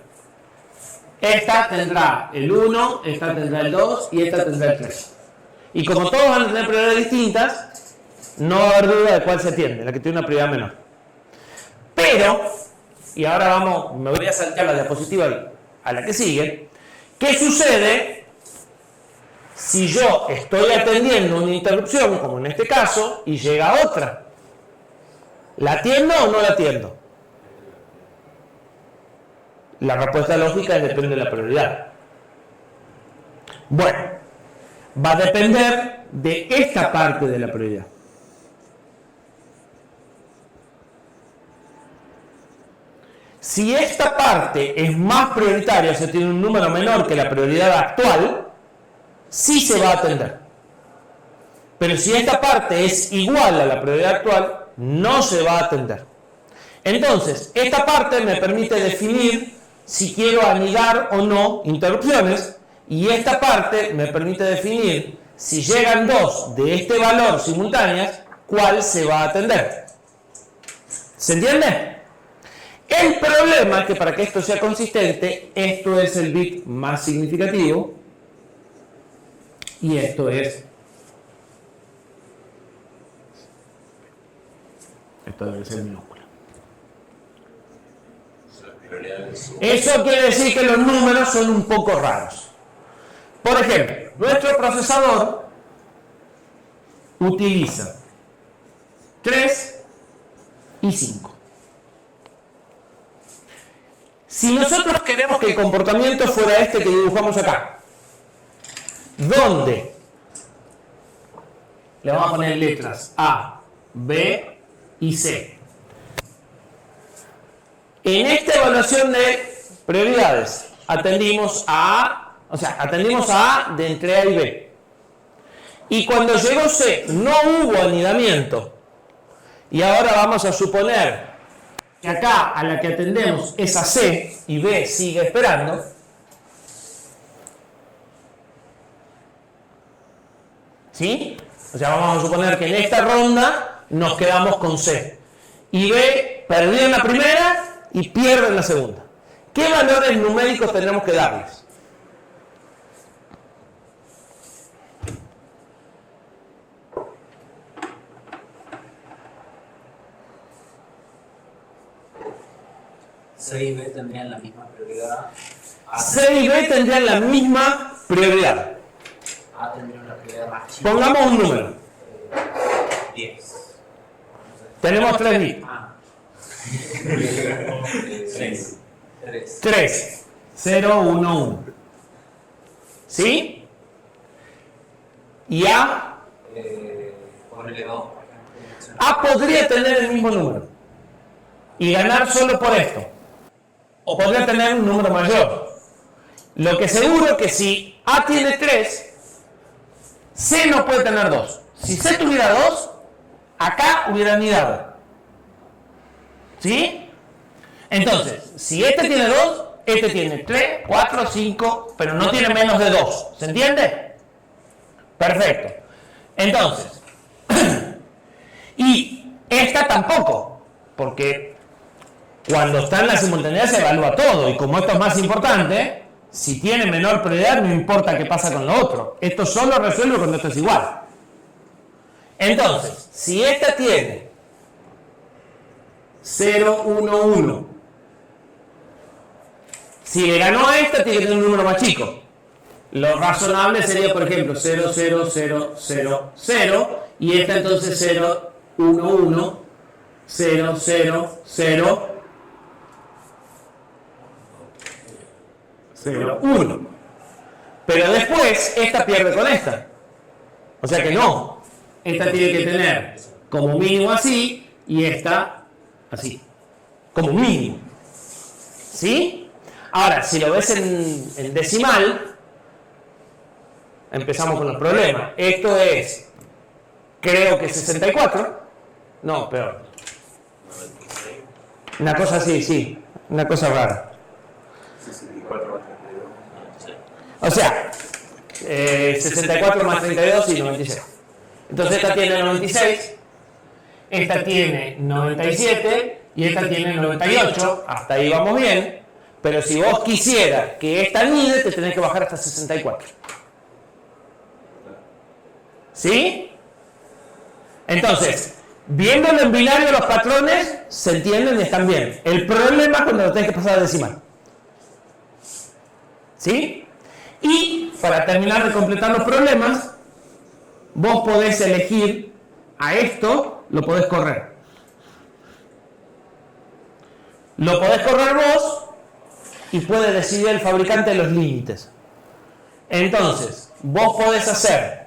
Esta tendrá el 1, esta tendrá el 2 y esta tendrá el 3. Y como todos van a tener prioridades distintas, no va a haber duda de cuál se atiende, la que tiene una prioridad menor. Pero, y ahora me voy a saltar la diapositiva a la que sigue, ¿qué sucede si yo estoy atendiendo una interrupción, como en este caso, y llega otra? ¿La atiendo o no la atiendo? La respuesta lógica es depende de la prioridad. Bueno, va a depender de esta parte de la prioridad. Si esta parte es más prioritaria, o sea, tiene un número menor que la prioridad actual, sí se va a atender. Pero si esta parte es igual a la prioridad actual, no se va a atender. Entonces, esta parte me permite definir si quiero anidar o no interrupciones, y esta parte me permite definir si llegan dos de este valor simultáneas, cuál se va a atender. ¿Se entiende? El problema es que para que esto sea consistente, esto es el bit más significativo y esto debe ser minúscula. Eso quiere decir que los números son un poco raros. Por ejemplo, nuestro procesador utiliza 3 y 5. Si nosotros queremos que el comportamiento fuera este que dibujamos acá, donde le vamos a poner letras A, B y C. En esta evaluación de prioridades atendimos a A de entre A y B. Y cuando llegó C no hubo anidamiento. Y ahora vamos a suponer que acá a la que atendemos es a C y B sigue esperando. ¿Sí? O sea, vamos a suponer que en esta ronda nos quedamos con C. Y B perdió en la primera y pierde en la segunda. ¿Qué valores numéricos tendremos que darles? C y B tendrían la misma prioridad. C y B tendrían la misma prioridad. A tendría una prioridad más chica. Pongamos un número. 10. Tenemos 3 bits. 3. 0, 1, 1. ¿Sí? ¿Y A? Ponele 2. A podría tener el mismo número y ganar solo por esto. O podría tener un número mayor. Lo que seguro es que si A tiene 3, C no puede tener 2. Si C tuviera 2, acá hubiera anidado. ¿Sí? Entonces, si este tiene 2, este tiene 3, 4, 5, pero no tiene menos de 2. ¿Se entiende? Perfecto. Entonces, y esta tampoco, porque cuando está en la simultaneidad se evalúa todo, y como esto es más importante, si tiene menor prioridad no importa qué pasa con lo otro. Esto solo resuelve cuando esto es igual. Entonces, si esta tiene 0, 1, 1, si le ganó a esta tiene que tener un número más chico. Lo razonable sería, por ejemplo, 0, 0, 0, 0, 0, y esta entonces 0, 1, 1, 0, 0, 0, 0, 1. Pero después esta pierde con esta. O sea que no. Esta tiene que tener como mínimo así y esta así. Como mínimo. ¿Sí? Ahora, si lo ves en decimal, Empezamos con los problemas. Esto es, creo que 64. No, peor. Una cosa así, sí. Una cosa rara. 64 más 32. O sea, 64 más 32 y 96. Entonces esta tiene 96, esta tiene 97 y esta tiene 98. Hasta ahí vamos bien. Pero si vos quisieras que esta anide, te tenés que bajar hasta 64. ¿Sí? Entonces, viéndolo en binario, los patrones se entienden y están bien. El problema es cuando lo tenés que pasar a decimal. ¿Sí? Y para terminar de completar los problemas, vos podés elegir a esto, lo podés correr. Lo podés correr vos y puede decidir el fabricante los límites. Entonces, vos podés hacer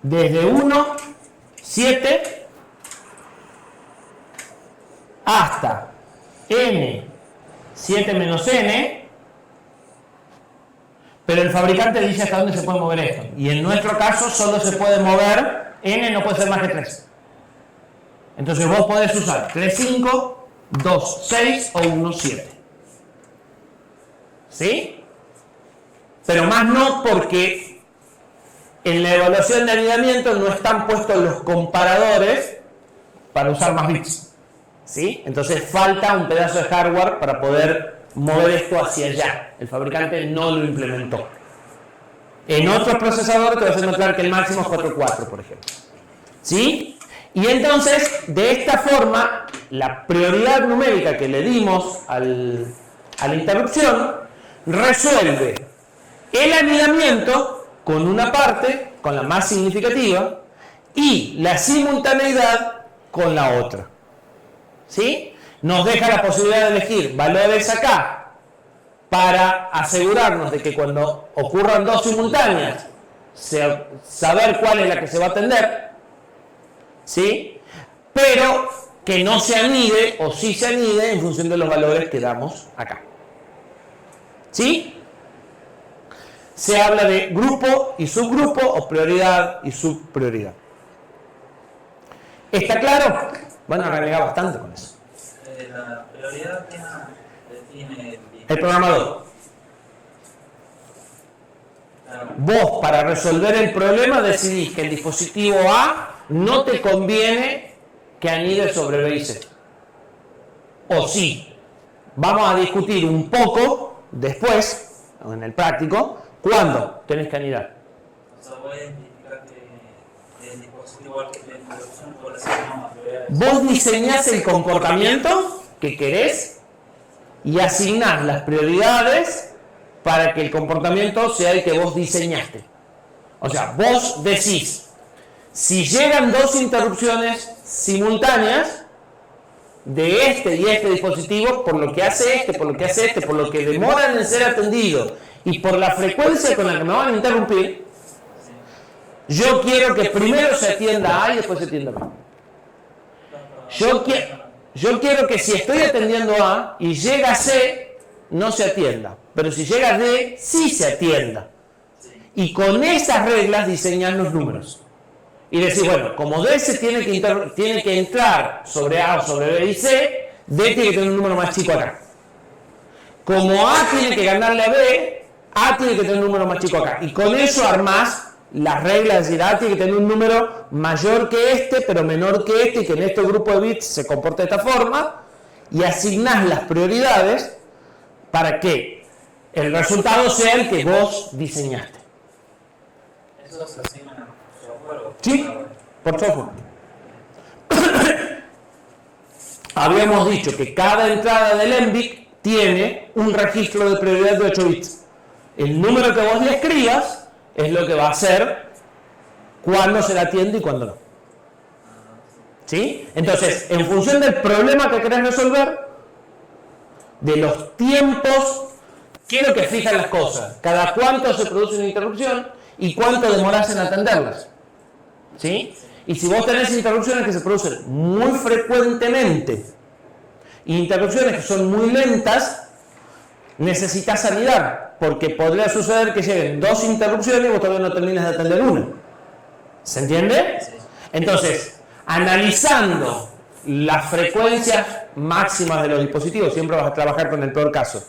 desde 1, 7 hasta n, 7 menos n, pero el fabricante dice hasta dónde se puede mover esto. Y en nuestro caso solo se puede mover, n no puede ser más que 3. Entonces vos podés usar 3, 5, 2, 6 o 1, 7. ¿Sí? Pero más no, porque en la evaluación de anidamiento no están puestos los comparadores para usar más bits. ¿Sí? Entonces falta un pedazo de hardware para poder mover esto hacia allá. El fabricante no lo implementó. En otros procesadores te vas a encontrar que el máximo es 4.4, por ejemplo. ¿Sí? Y entonces, de esta forma, la prioridad numérica que le dimos a la interrupción resuelve el anidamiento con una parte, con la más significativa, y la simultaneidad con la otra. ¿Sí? Nos deja la posibilidad de elegir valores acá para asegurarnos de que cuando ocurran dos simultáneas, saber cuál es la que se va a atender, ¿sí? Pero que no se anide o sí se anide en función de los valores que damos acá. ¿Sí? Se habla de grupo y subgrupo o prioridad y subprioridad. ¿Está claro? Van a renegar bastante con eso. La prioridad define El programador. Vos, para resolver el problema, decidís que el dispositivo A no te conviene que anide sobre B y C. O sí. Vamos a discutir un poco después, en el práctico, cuándo tenés que anidar. O sea, voy a identificar que el dispositivo al que tiene introducción puede ser una prioridad. Vos diseñás el comportamiento que querés y asignás las prioridades para que el comportamiento sea el que vos diseñaste. O sea, vos decís, si llegan dos interrupciones simultáneas de este y este dispositivo, por lo que hace este, por lo que hace este, por lo que demoran en ser atendidos y por la frecuencia con la que me van a interrumpir, yo quiero que primero se atienda A y después se atienda B. Yo quiero que si estoy atendiendo A y llega C, no se atienda. Pero si llega D, sí se atienda. Y con esas reglas diseñan los números. Y decir, bueno, como D se tiene que entrar sobre A o sobre B y C, D tiene que tener un número más chico acá. Como A tiene que ganarle a B, A tiene que tener un número más chico acá. Y con eso armás las reglas, es decir, A tiene que tener un número mayor que este, pero menor que este, y que en este grupo de bits se comporte de esta forma, y asignás las prioridades para que el resultado sea el que vos diseñaste. ¿Eso se asigna en software o Sí, por software. Habíamos dicho que cada entrada del ENVIC tiene un registro de prioridad de 8 bits. El número que vos le escribas es lo que va a hacer cuándo se la atiende y cuándo no. ¿Sí? Entonces, en función del problema que querés resolver, de los tiempos, quiero que fijen las cosas. Cada cuánto se produce una interrupción y cuánto demorás en atenderlas. ¿Sí? Y si vos tenés interrupciones que se producen muy frecuentemente y interrupciones que son muy lentas, necesitas anidar, porque podría suceder que lleguen 2 interrupciones y vos todavía no termines de atender una. ¿Se entiende? Entonces, analizando las frecuencias máximas de los dispositivos, siempre vas a trabajar con el peor caso,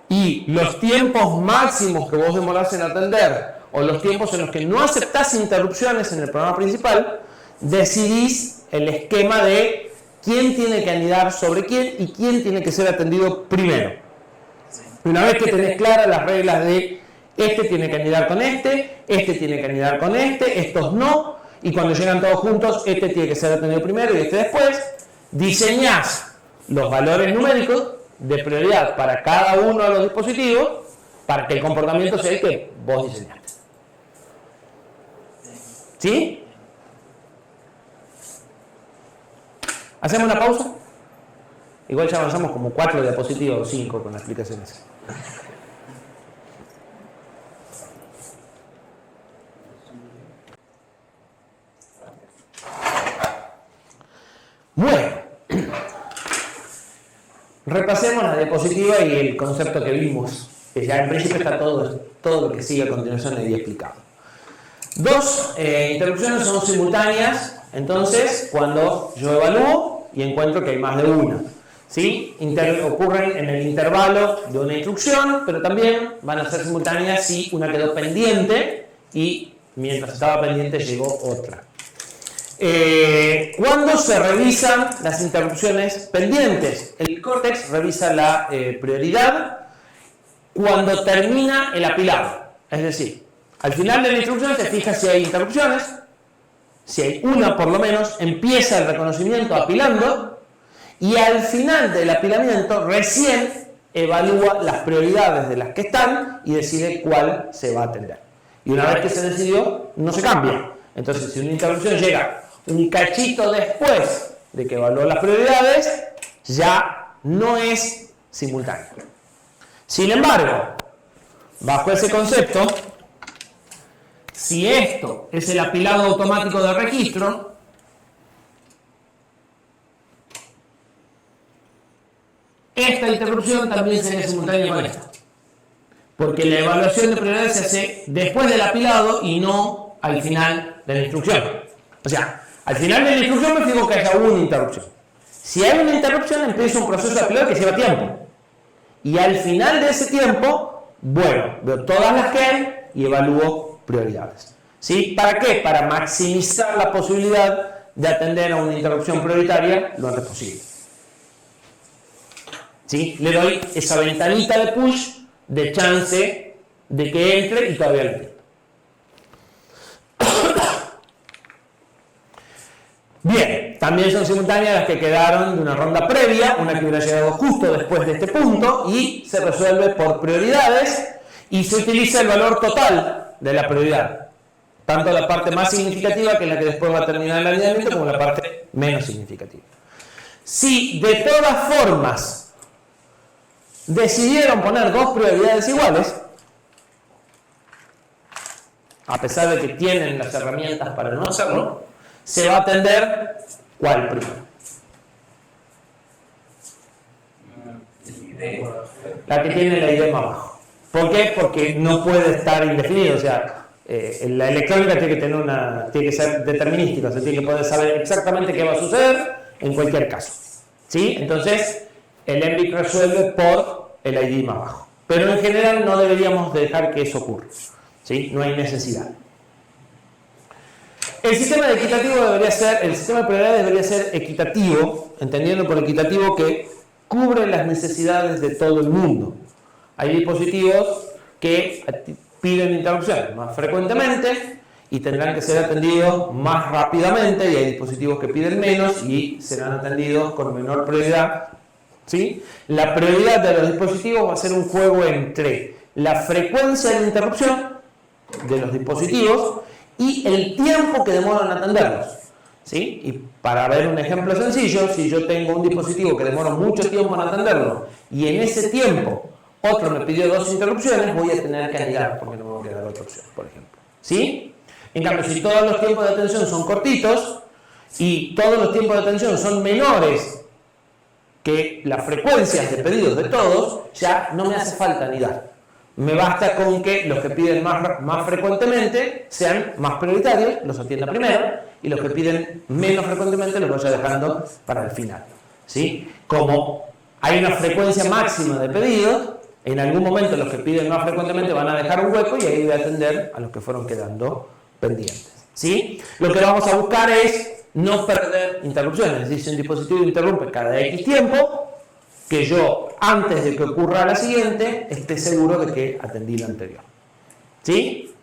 y los tiempos máximos que vos demorás en atender, o los tiempos en los que no aceptás interrupciones en el programa principal, decidís el esquema de quién tiene que anidar sobre quién y quién tiene que ser atendido primero. Una vez que tenés claras las reglas de este tiene que anidar con este tiene que anidar con estos no, y cuando llegan todos juntos, este tiene que ser atendido primero y este después, diseñás los valores numéricos de prioridad para cada uno de los dispositivos para que el comportamiento sea el que vos diseñaste. ¿Sí? ¿Hacemos una pausa? Igual ya avanzamos como 4 diapositivas o 5 con las explicaciones. Bueno, repasemos la diapositiva y el concepto que vimos, que ya en principio está todo lo que sigue a continuación ahí explicado. 2 interrupciones son simultáneas, entonces cuando yo evalúo y encuentro que hay más de una, ¿sí? Ocurren en el intervalo de una instrucción, pero también van a ser simultáneas si una quedó pendiente y mientras estaba pendiente llegó otra. ¿Cuándo se revisan las interrupciones pendientes? El córtex revisa la prioridad cuando termina el apilado. Es decir, al final de la instrucción se fija si hay interrupciones, si hay una por lo menos, empieza el reconocimiento apilando y al final del apilamiento recién evalúa las prioridades de las que están y decide cuál se va a atender. Y una vez que se decidió, no se cambia. Entonces, si una interrupción llega un cachito después de que evaluó las prioridades, ya no es simultáneo. Sin embargo, bajo ese concepto, si esto es el apilado automático de registro, esta interrupción también sería simultánea con esta. Porque la evaluación de prioridades se hace después del apilado y no al final de la instrucción. O sea, al final de la instrucción me fijo que haya una interrupción. Si hay una interrupción, empieza un proceso de apilado que lleva tiempo. Y al final de ese tiempo, bueno, veo todas las que hay y evalúo prioridades. ¿Sí? ¿Para qué? Para maximizar la posibilidad de atender a una interrupción prioritaria lo antes posible. ¿Sí? Le doy esa ventanita de push de chance de que entre y todavía lo entiendo. Bien, también son simultáneas las que quedaron de una ronda previa, una que hubiera llegado justo después de este punto y se resuelve por prioridades y se utiliza el valor total de la prioridad, tanto la parte más significativa, que es la que después va a terminar el alineamiento, como la parte menos significativa. Si de todas formas decidieron poner 2 prioridades iguales, a pesar de que tienen las herramientas para no hacerlo, se va a atender ¿cuál primero? La que tiene la ID más abajo. ¿Por qué? Porque no puede estar indefinido. O sea, la electrónica tiene que ser determinística. O sea, tiene que poder saber exactamente qué va a suceder en cualquier caso. ¿Sí? Entonces, el MBIC resuelve por el ID más abajo. Pero en general no deberíamos dejar que eso ocurra. ¿Sí? No hay necesidad. El sistema de prioridades debería ser equitativo, entendiendo por equitativo que cubre las necesidades de todo el mundo. Hay dispositivos que piden interrupciones más frecuentemente y tendrán que ser atendidos más rápidamente, y hay dispositivos que piden menos y serán atendidos con menor prioridad. ¿Sí? La prioridad de los dispositivos va a ser un juego entre la frecuencia de interrupción de los dispositivos y el tiempo que demoran en atenderlos. ¿Sí? Y para ver un ejemplo sencillo, si yo tengo un dispositivo que demora mucho tiempo en atenderlo y en ese tiempo otro me pidió 2 interrupciones, voy a tener que anidar porque no me voy a quedar otra opción, por ejemplo. ¿Sí? En cambio, si todos los tiempos de atención son cortitos y todos los tiempos de atención son menores que las frecuencias de pedidos de todos ya no me hace falta anidar. Me basta con que los que piden más frecuentemente sean más prioritarios, los atienda primero, y los que piden menos frecuentemente los vaya dejando para el final. ¿Sí? Como hay una frecuencia máxima de pedidos, en algún momento los que piden más frecuentemente van a dejar un hueco y ahí voy a atender a los que fueron quedando pendientes. ¿Sí? Lo que vamos a buscar es no perder interrupciones. Es decir, si un dispositivo interrumpe cada X tiempo, que yo, antes de que ocurra la siguiente, esté seguro de que atendí la anterior. ¿Sí?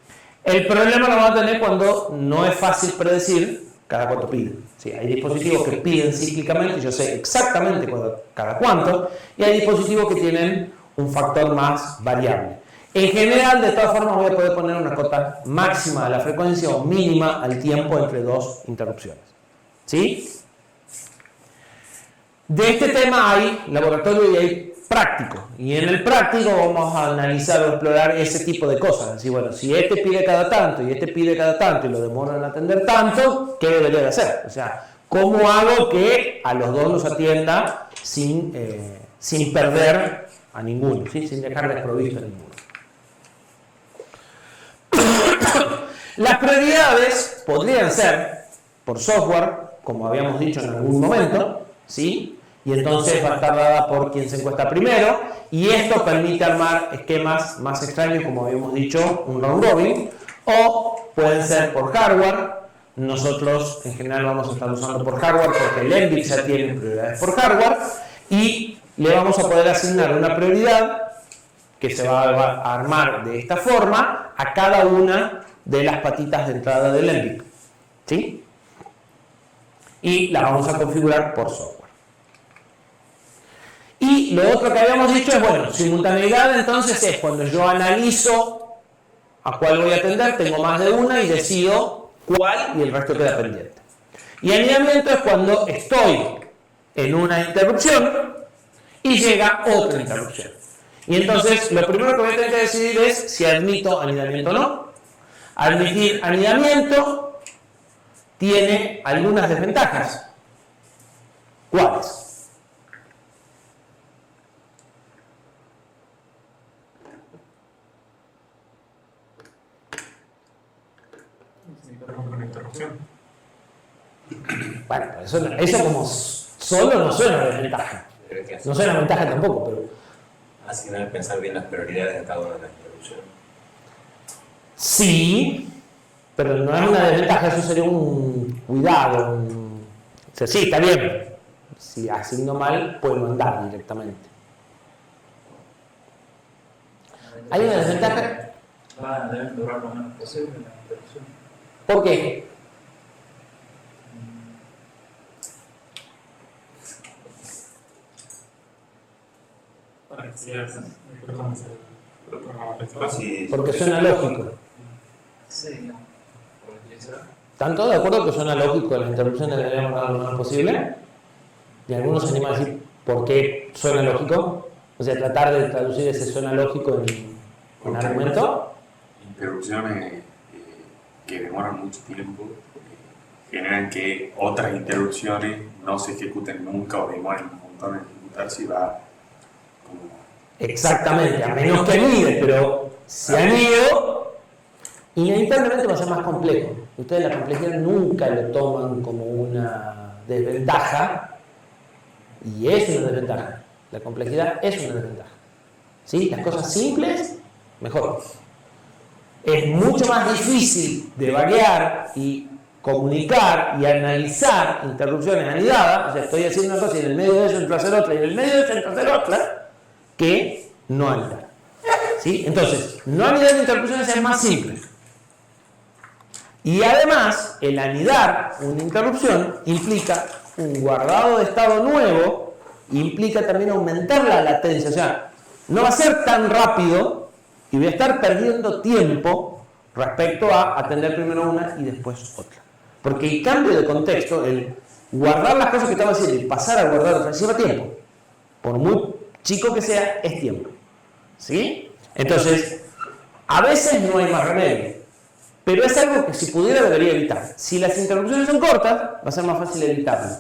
El problema lo vamos a tener cuando no es fácil predecir cada cuánto piden. ¿Sí? Hay dispositivos que piden cíclicamente, yo sé exactamente cada cuánto, y hay dispositivos que tienen un factor más variable. En general, de todas formas, voy a poder poner una cota máxima a la frecuencia o mínima al tiempo entre dos interrupciones. ¿Sí? De este tema hay laboratorio y hay práctico. Y en el práctico vamos a analizar o explorar ese tipo de cosas. Así, bueno, si este pide cada tanto y este pide cada tanto y lo demoran en atender tanto, ¿qué debería de hacer? O sea, ¿cómo hago que a los dos los atienda sin perder a ninguno, ¿sí? Sin dejar desprovisto a ninguno? Las prioridades podrían ser por software, como habíamos dicho en algún momento, ¿sí? Y entonces va a estar dada por quien se encuesta primero, y esto permite armar esquemas más extraños, como habíamos dicho, un round robin, o pueden ser por hardware. Nosotros en general vamos a estar usando por hardware porque el ENVIC ya tiene prioridades por hardware, y le vamos a poder asignar una prioridad que se va a armar de esta forma a cada una de las patitas de entrada del ENVIC, ¿sí? Y la vamos a configurar por software. Y lo otro que habíamos dicho es, bueno, simultaneidad entonces es cuando yo analizo a cuál voy a atender, tengo más de una y decido cuál y el resto queda pendiente. Y anidamiento es cuando estoy en una interrupción y llega otra interrupción. Y entonces lo primero que voy a tener que decidir es si admito anidamiento o no. Admitir anidamiento tiene algunas desventajas. ¿Cuáles? Con interrupción. Bueno, eso como solo no suena a desventaja. No suena a ventaja tampoco, pero... Asignar, pensar bien las prioridades de cada una de las interrupciones. Sí, pero no es una desventaja, eso sería un cuidado. O sea, sí, está bien. Si asigno mal, puedo mandar directamente. ¿Hay una desventaja? Deben durar lo menos posible la interrupción. ¿Por qué? Para que siga el programa principal. Sí, Porque suena lógico. Sí, porque será. ¿Están todos de acuerdo que suena lógico las interrupciones deberíamos dar lo menos posible? Y algunos se animan a decir por qué suena lógico. O sea, tratar de traducir ese suena lógico en argumento. Interrupciones que demoran mucho tiempo generan que otras interrupciones no se ejecuten nunca o demoren un montón en ejecutarse y va como... Exactamente, a menos que anide, pero si anido, inevitablemente va a ser más complejo. Ustedes la complejidad nunca lo toman como una desventaja, y es una desventaja. La complejidad es una desventaja. ¿Sí? Las cosas simples, mejor. Es mucho más difícil de variar y comunicar y analizar interrupciones anidadas. O sea, estoy haciendo una cosa y en el medio de eso entro a hacer otra y en el medio de eso entro a hacer otra, que no anidar. ¿Sí? Entonces, no anidar interrupciones es más simple. Y además, el anidar una interrupción implica un guardado de estado nuevo, implica también aumentar la latencia. O sea, no va a ser tan rápido y voy a estar perdiendo tiempo respecto a atender primero una y después otra. Porque el cambio de contexto, el guardar las cosas que estaba haciendo y pasar a guardar otras, lleva tiempo. Por muy chico que sea, es tiempo. ¿Sí? Entonces, a veces no hay más remedio. Pero es algo que si pudiera debería evitar. Si las interrupciones son cortas, va a ser más fácil evitarlo.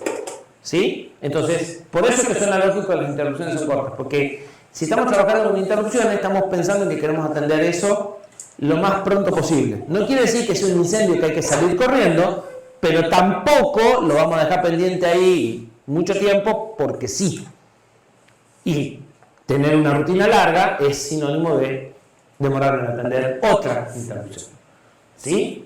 ¿Sí? Entonces, por eso es que suena lógico que las interrupciones son cortas, porque si estamos trabajando con interrupciones, estamos pensando en que queremos atender eso lo más pronto posible. No quiere decir que sea un incendio que hay que salir corriendo, pero tampoco lo vamos a dejar pendiente ahí mucho tiempo porque sí. Y tener una rutina larga es sinónimo de demorar en atender otra interrupción. ¿Sí?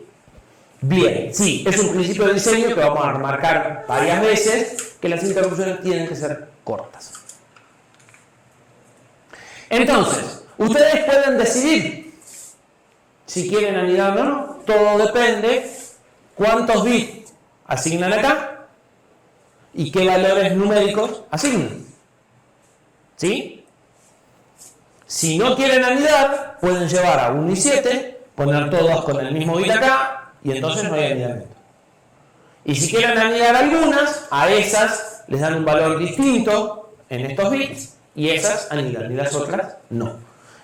Bien, sí, es un principio de diseño que vamos a remarcar varias veces, que las interrupciones tienen que ser cortas. Entonces, ustedes pueden decidir si quieren anidar o no. Todo depende cuántos bits asignan acá y qué valores numéricos asignan. ¿Sí? Si no quieren anidar, pueden llevar a 1 y 7, poner todos con el mismo bit acá y entonces no hay anidamiento. Y si quieren anidar algunas, a esas les dan un valor distinto en estos bits y esas anidan y las otras no.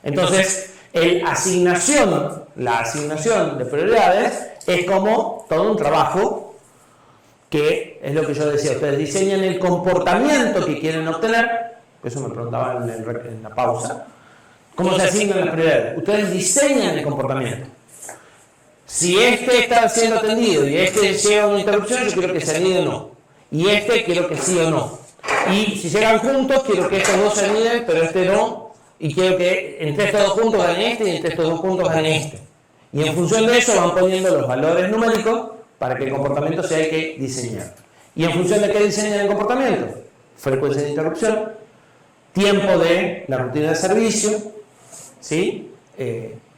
Entonces, la asignación de prioridades es como todo un trabajo que es lo que yo decía, ustedes diseñan el comportamiento que quieren obtener, eso me preguntaban en la pausa, ¿cómo se asignan las prioridades? Ustedes diseñan el comportamiento. Si este está siendo atendido y este llega una interrupción, yo quiero que se anide o no. Y este quiero que sí o no. Y si llegan juntos, quiero que estos dos se aniden, pero este no. Y quiero que entre estos dos juntos gane este y entre estos dos juntos gane este. Y en función de eso van poniendo los valores numéricos para que el comportamiento sea el que diseñar. ¿Y en función de qué diseñan el comportamiento? Frecuencia de interrupción, tiempo de la rutina de servicio, ¿sí?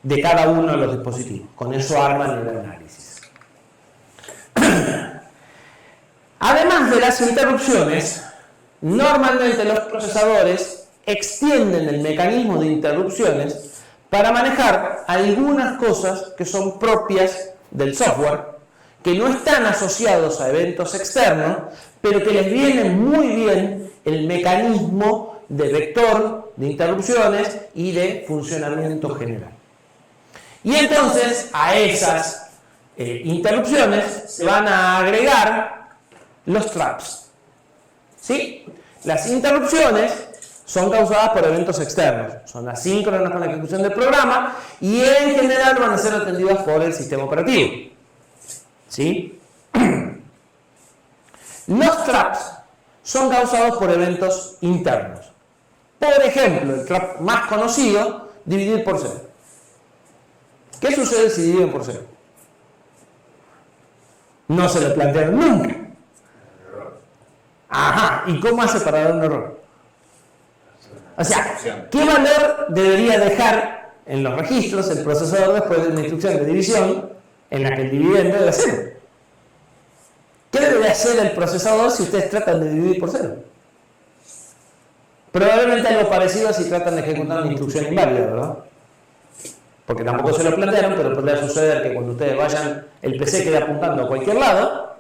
De cada uno de los dispositivos. Con eso arman el análisis. Además de las interrupciones, normalmente los procesadores extienden el mecanismo de interrupciones para manejar algunas cosas que son propias del software, que no están asociados a eventos externos, pero que les viene muy bien el mecanismo de vector de interrupciones y de funcionamiento general. Y entonces a esas interrupciones se van a agregar los traps. ¿Sí? Las interrupciones son causadas por eventos externos, son asíncronas con la ejecución del programa y en general van a ser atendidas por el sistema operativo. ¿Sí? Los traps son causados por eventos internos. Por ejemplo, el trap más conocido, dividir por 0. ¿Qué sucede si dividen por 0? No se lo plantearon nunca. Ajá, ¿y cómo hace para dar un error? O sea, ¿qué valor debería dejar en los registros el procesador después de una instrucción de división en la que el dividendo debe 0? ¿Qué debe hacer el procesador si ustedes tratan de dividir por 0? Probablemente algo parecido si tratan de ejecutar una instrucción inválida, ¿verdad? Porque tampoco se lo plantearon, pero podría suceder que cuando ustedes vayan, el PC quede apuntando a cualquier lado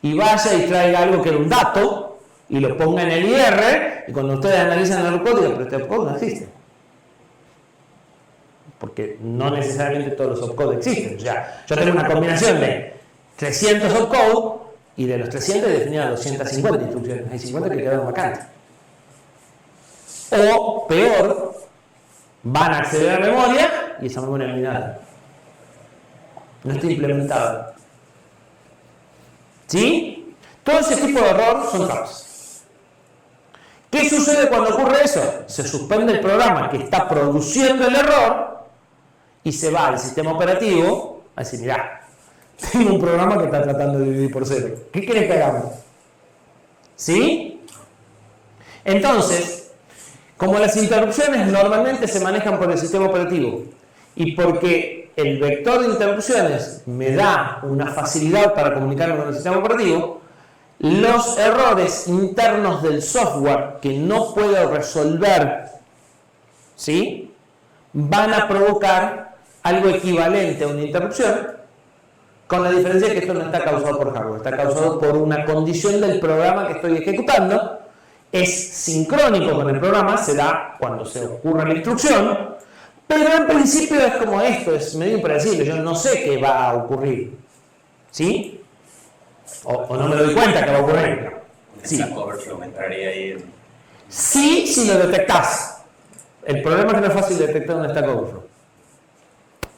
y vaya y traiga algo que era un dato y lo ponga en el IR y cuando ustedes analizan el opcode, pero este opcode no existe. Porque no necesariamente todos los opcodes existen. O sea, yo tengo una combinación de 300 opcodes y de los 300 definía 250 instrucciones. Hay 50 que quedaron vacantes. O peor, van a acceder a memoria y esa memoria no hay nada. No está implementada. ¿Sí? Todo ese tipo de error son traps. ¿Qué sucede cuando ocurre eso? Se suspende el programa que está produciendo el error y se va al sistema operativo a decir, mirá, tengo un programa que está tratando de dividir por 0. ¿Qué querés que hagamos? ¿Sí? Entonces, como las interrupciones normalmente se manejan por el sistema operativo y porque el vector de interrupciones me da una facilidad para comunicarme con el sistema operativo, los errores internos del software que no puedo resolver, ¿sí?, van a provocar algo equivalente a una interrupción, con la diferencia que esto no está causado por hardware, está causado por una condición del programa que estoy ejecutando. Es sincrónico con el programa, se da cuando se ocurre la instrucción, pero en principio es como esto, es medio impredecible, yo no sé qué va a ocurrir, ¿sí? O no me doy cuenta que va a ocurrir. Sí. Stack Overflow entraría ahí en... Sí, si lo detectás. El problema es que no es fácil detectar un Stack Overflow.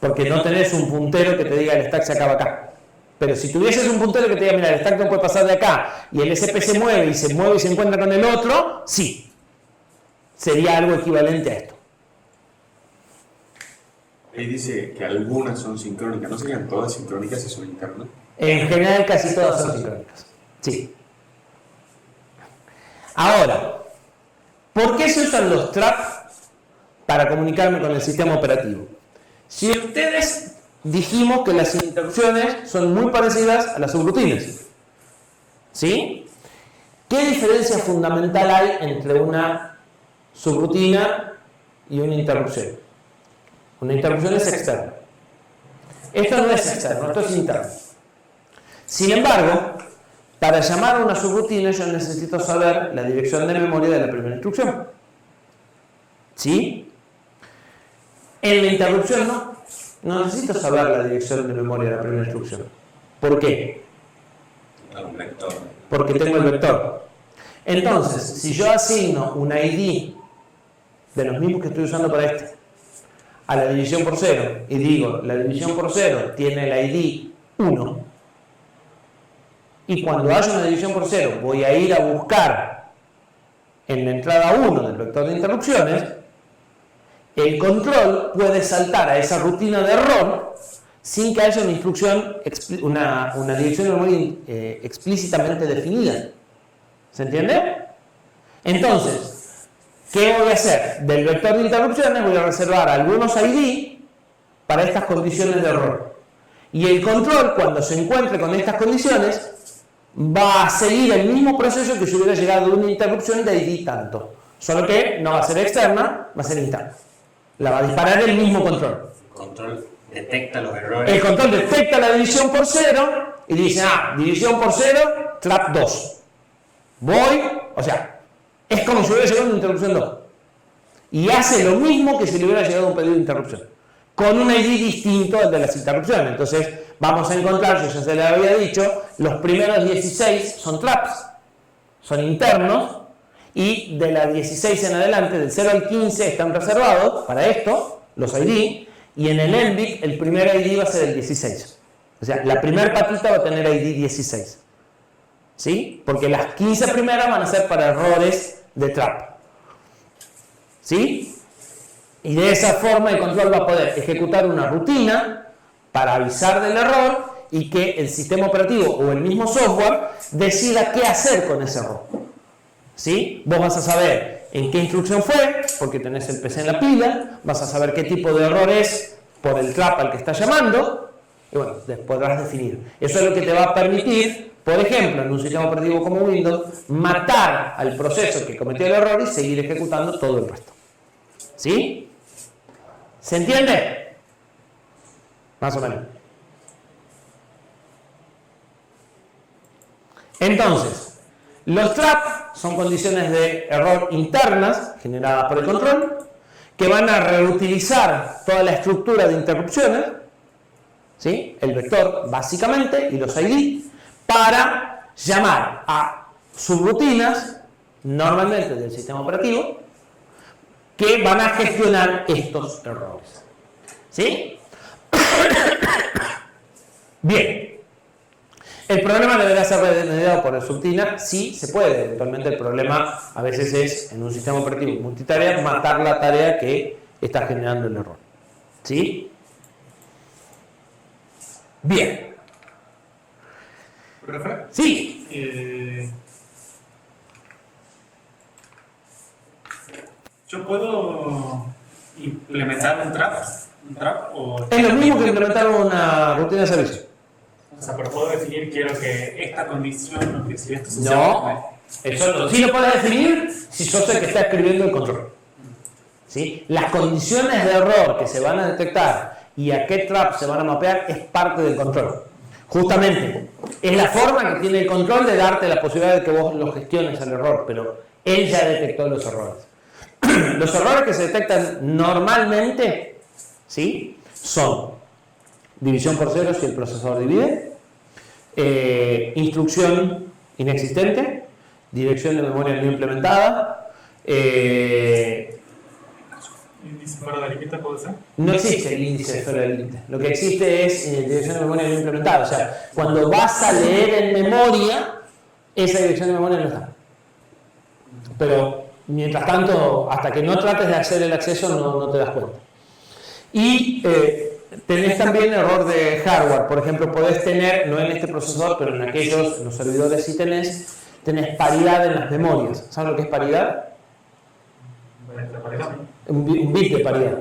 Porque no tenés un puntero que te diga el stack se acaba acá. Pero si tuvieses un puntero que te diga, mira, el stack no puede pasar de acá, y el SP se mueve y se encuentra con el otro, sí. Sería algo equivalente a esto. Ahí dice que algunas son sincrónicas, ¿no serían todas sincrónicas si son internas? En general casi todas son sincrónicas. Sí. Ahora, ¿por qué se usan los traps para comunicarme con el sistema operativo? Si ustedes dijimos que las interrupciones son muy parecidas a las subrutinas, ¿sí? ¿Qué diferencia fundamental hay entre una subrutina y una interrupción? Una interrupción es externa. Esto no es externo, esto es interno. Sin embargo, para llamar a una subrutina yo necesito saber la dirección de memoria de la primera instrucción. ¿Sí? En la interrupción no necesito saber la dirección de memoria de la primera instrucción. ¿Por qué? un vector. Porque tengo el vector. Entonces, si yo asigno un ID de los mismos que estoy usando para este a la división por 0 y digo, la división por 0 tiene el ID 1, y cuando haya una división por 0 voy a ir a buscar en la entrada 1 del vector de interrupciones, el control puede saltar a esa rutina de error sin que haya una instrucción, una dirección de memoria explícitamente definida. ¿Se entiende? Entonces, ¿qué voy a hacer? Del vector de interrupciones voy a reservar algunos ID para estas condiciones de error. Y el control, cuando se encuentre con estas condiciones, va a seguir el mismo proceso que si hubiera llegado a una interrupción de ID tanto. Solo que no va a ser externa, va a ser interna. La va a disparar el mismo control. El control detecta los errores. El control detecta la división por 0 y dice, división por 0, trap 2. Voy, o sea, es como si hubiera llegado una interrupción 2. Y hace lo mismo que si le hubiera llegado un pedido de interrupción, con un ID distinto al de las interrupciones. Entonces, vamos a encontrar, yo ya se les había dicho, los primeros 16 son traps, son internos, y de la 16 en adelante, del 0 al 15, están reservados para esto, los ID, y en el ENVIC el primer ID va a ser el 16. O sea, la primera patita va a tener ID 16. ¿Sí? Porque las 15 primeras van a ser para errores de trap. ¿Sí? Y de esa forma el control va a poder ejecutar una rutina para avisar del error y que el sistema operativo o el mismo software decida qué hacer con ese error. ¿Sí? Vos vas a saber en qué instrucción fue, porque tenés el PC en la pila, vas a saber qué tipo de error es por el trap al que está llamando, y bueno, podrás definir. Eso es lo que te va a permitir, por ejemplo, en un sistema operativo como Windows, matar al proceso que cometió el error y seguir ejecutando todo el resto. ¿Sí? ¿Se entiende? Más o menos. Entonces, los traps son condiciones de error internas generadas por el control que van a reutilizar toda la estructura de interrupciones, ¿sí? El vector básicamente y los ID para llamar a subrutinas normalmente del sistema operativo que van a gestionar estos errores. ¿Sí? Bien. ¿El problema deberá ser remediado por la subrutina? Sí, se puede. Eventualmente el problema a veces es, en un sistema operativo multitarea, matar la tarea que está generando el error. ¿Sí? Bien. ¿Profe? Sí. ¿Yo puedo implementar un trap o...? Es lo mismo que implementar una rutina de servicio. O sea, pero puedo definir, quiero que esta condición o que si esto sucede... No, eso sí lo puedes definir si sos el que está escribiendo el control. ¿Sí? Las condiciones de error que se van a detectar y a qué trap se van a mapear es parte del control. Justamente, es la forma que tiene el control de darte la posibilidad de que vos lo gestiones al error, pero él ya detectó los errores. Los errores que se detectan normalmente, ¿sí? Son división por 0 si el procesador divide, instrucción inexistente dirección de memoria no implementada. ¿Índice fuera de límite puede ser? No existe el índice fuera del límite. Lo que existe es dirección de memoria no implementada. O sea, cuando vas a leer en memoria, esa dirección de memoria no está. Pero mientras tanto, hasta que no trates de hacer el acceso, no te das cuenta. Y tenés también error de hardware. Por ejemplo, podés tener, no en este procesador, pero en aquellos, los servidores sí tenés paridad en las memorias. ¿Saben lo que es paridad? Un bit de paridad.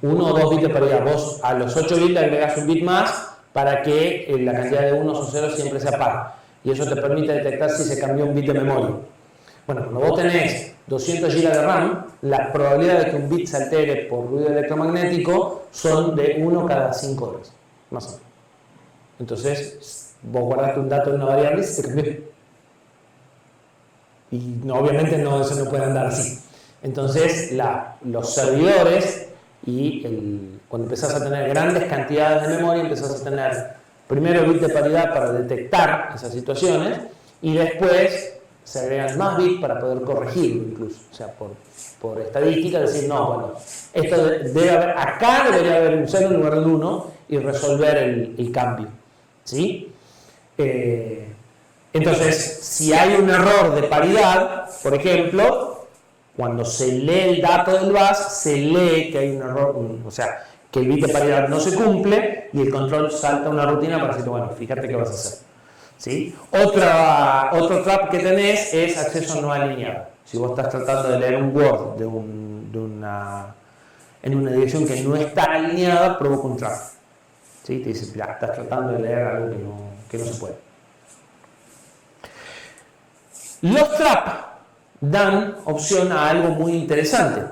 1 o 2 bits de paridad. Vos a los 8 bits le agregás un bit más para que la cantidad de unos o ceros siempre sea par. Y eso te permite detectar si se cambió un bit de memoria. Bueno, cuando vos tenés 200 GB de RAM, la probabilidad de que un bit se altere por ruido electromagnético son de 1 cada 5 horas, más o menos. Entonces, vos guardaste un dato en una variable y se cambió. Y obviamente eso no puede andar así. Entonces, los servidores cuando empezás a tener grandes cantidades de memoria, empezás a tener primero bit de paridad para detectar esas situaciones y después se agregan más bits para poder corregirlo incluso, o sea, por estadística, decir, no, bueno, esto acá debería haber un 0 en lugar de un 1 y resolver el cambio, ¿sí? Entonces, si hay un error de paridad, por ejemplo, cuando se lee el dato del bus, se lee que hay un error, o sea, que el bit de paridad no se cumple y el control salta una rutina para decir, bueno, fíjate qué vas a hacer. ¿Sí? Otro trap que tenés es acceso no alineado. Si vos estás tratando de leer un Word en una dirección que no está alineada, provoca un trap. ¿Sí? Te dice, mira, estás tratando de leer algo que no se puede. Los traps dan opción a algo muy interesante.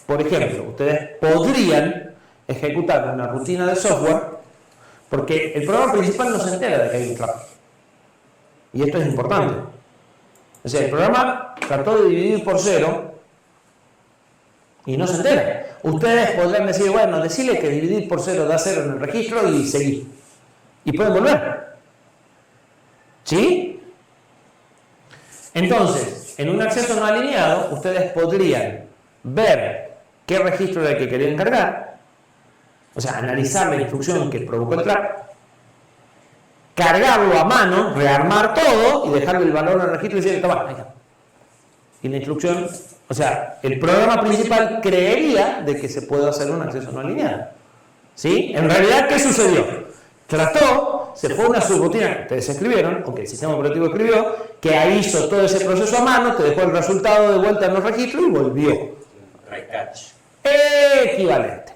Por ejemplo, ustedes podrían ejecutar una rutina de software porque el programa principal no se entera de que hay un trap. Y esto es importante. O sea, el programa trató de dividir por 0 y no se entera. Ustedes podrán decir, bueno, decirle que dividir por 0 da 0 en el registro y seguir. Y pueden volver. ¿Sí? Entonces, en un acceso no alineado, ustedes podrían ver qué registro era el que querían cargar, o sea, analizar la instrucción que provocó el trap, cargarlo a mano, rearmar todo y dejarle el valor al registro y decirle, toma, ahí está. Y la instrucción, o sea, el programa principal creería de que se puede hacer un acceso no alineado. ¿Sí? En realidad, ¿qué sucedió? Trató, se fue a una subrutina que ustedes escribieron, o que el sistema operativo escribió, que ahí hizo todo ese proceso a mano, te dejó el resultado de vuelta en los registros y volvió. Try catch. Equivalente.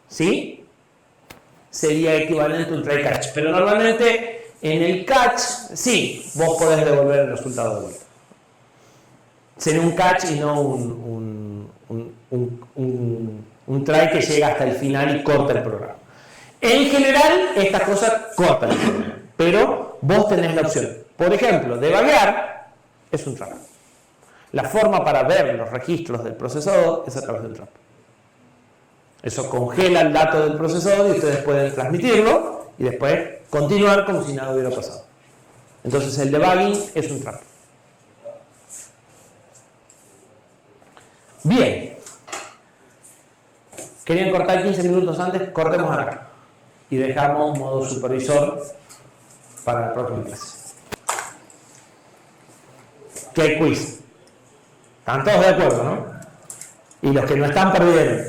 ¿Sí? Sería equivalente a un try catch, pero normalmente en el catch, sí, vos podés devolver el resultado de vuelta. Sería un catch y no un try que llega hasta el final y corta el programa. En general, estas cosas cortan el programa, pero vos tenés la opción. Por ejemplo, debuguear es un trap. La forma para ver los registros del procesador es a través del trap. Eso congela el dato del procesador y ustedes pueden transmitirlo y después continuar como si nada hubiera pasado. Entonces el debugging es un trap. Bien. Querían cortar 15 minutos antes, cortemos acá. Y dejamos modo supervisor para la próxima clase. ¿Qué hay quiz? Están todos de acuerdo, ¿no? Y los que no están perdieron.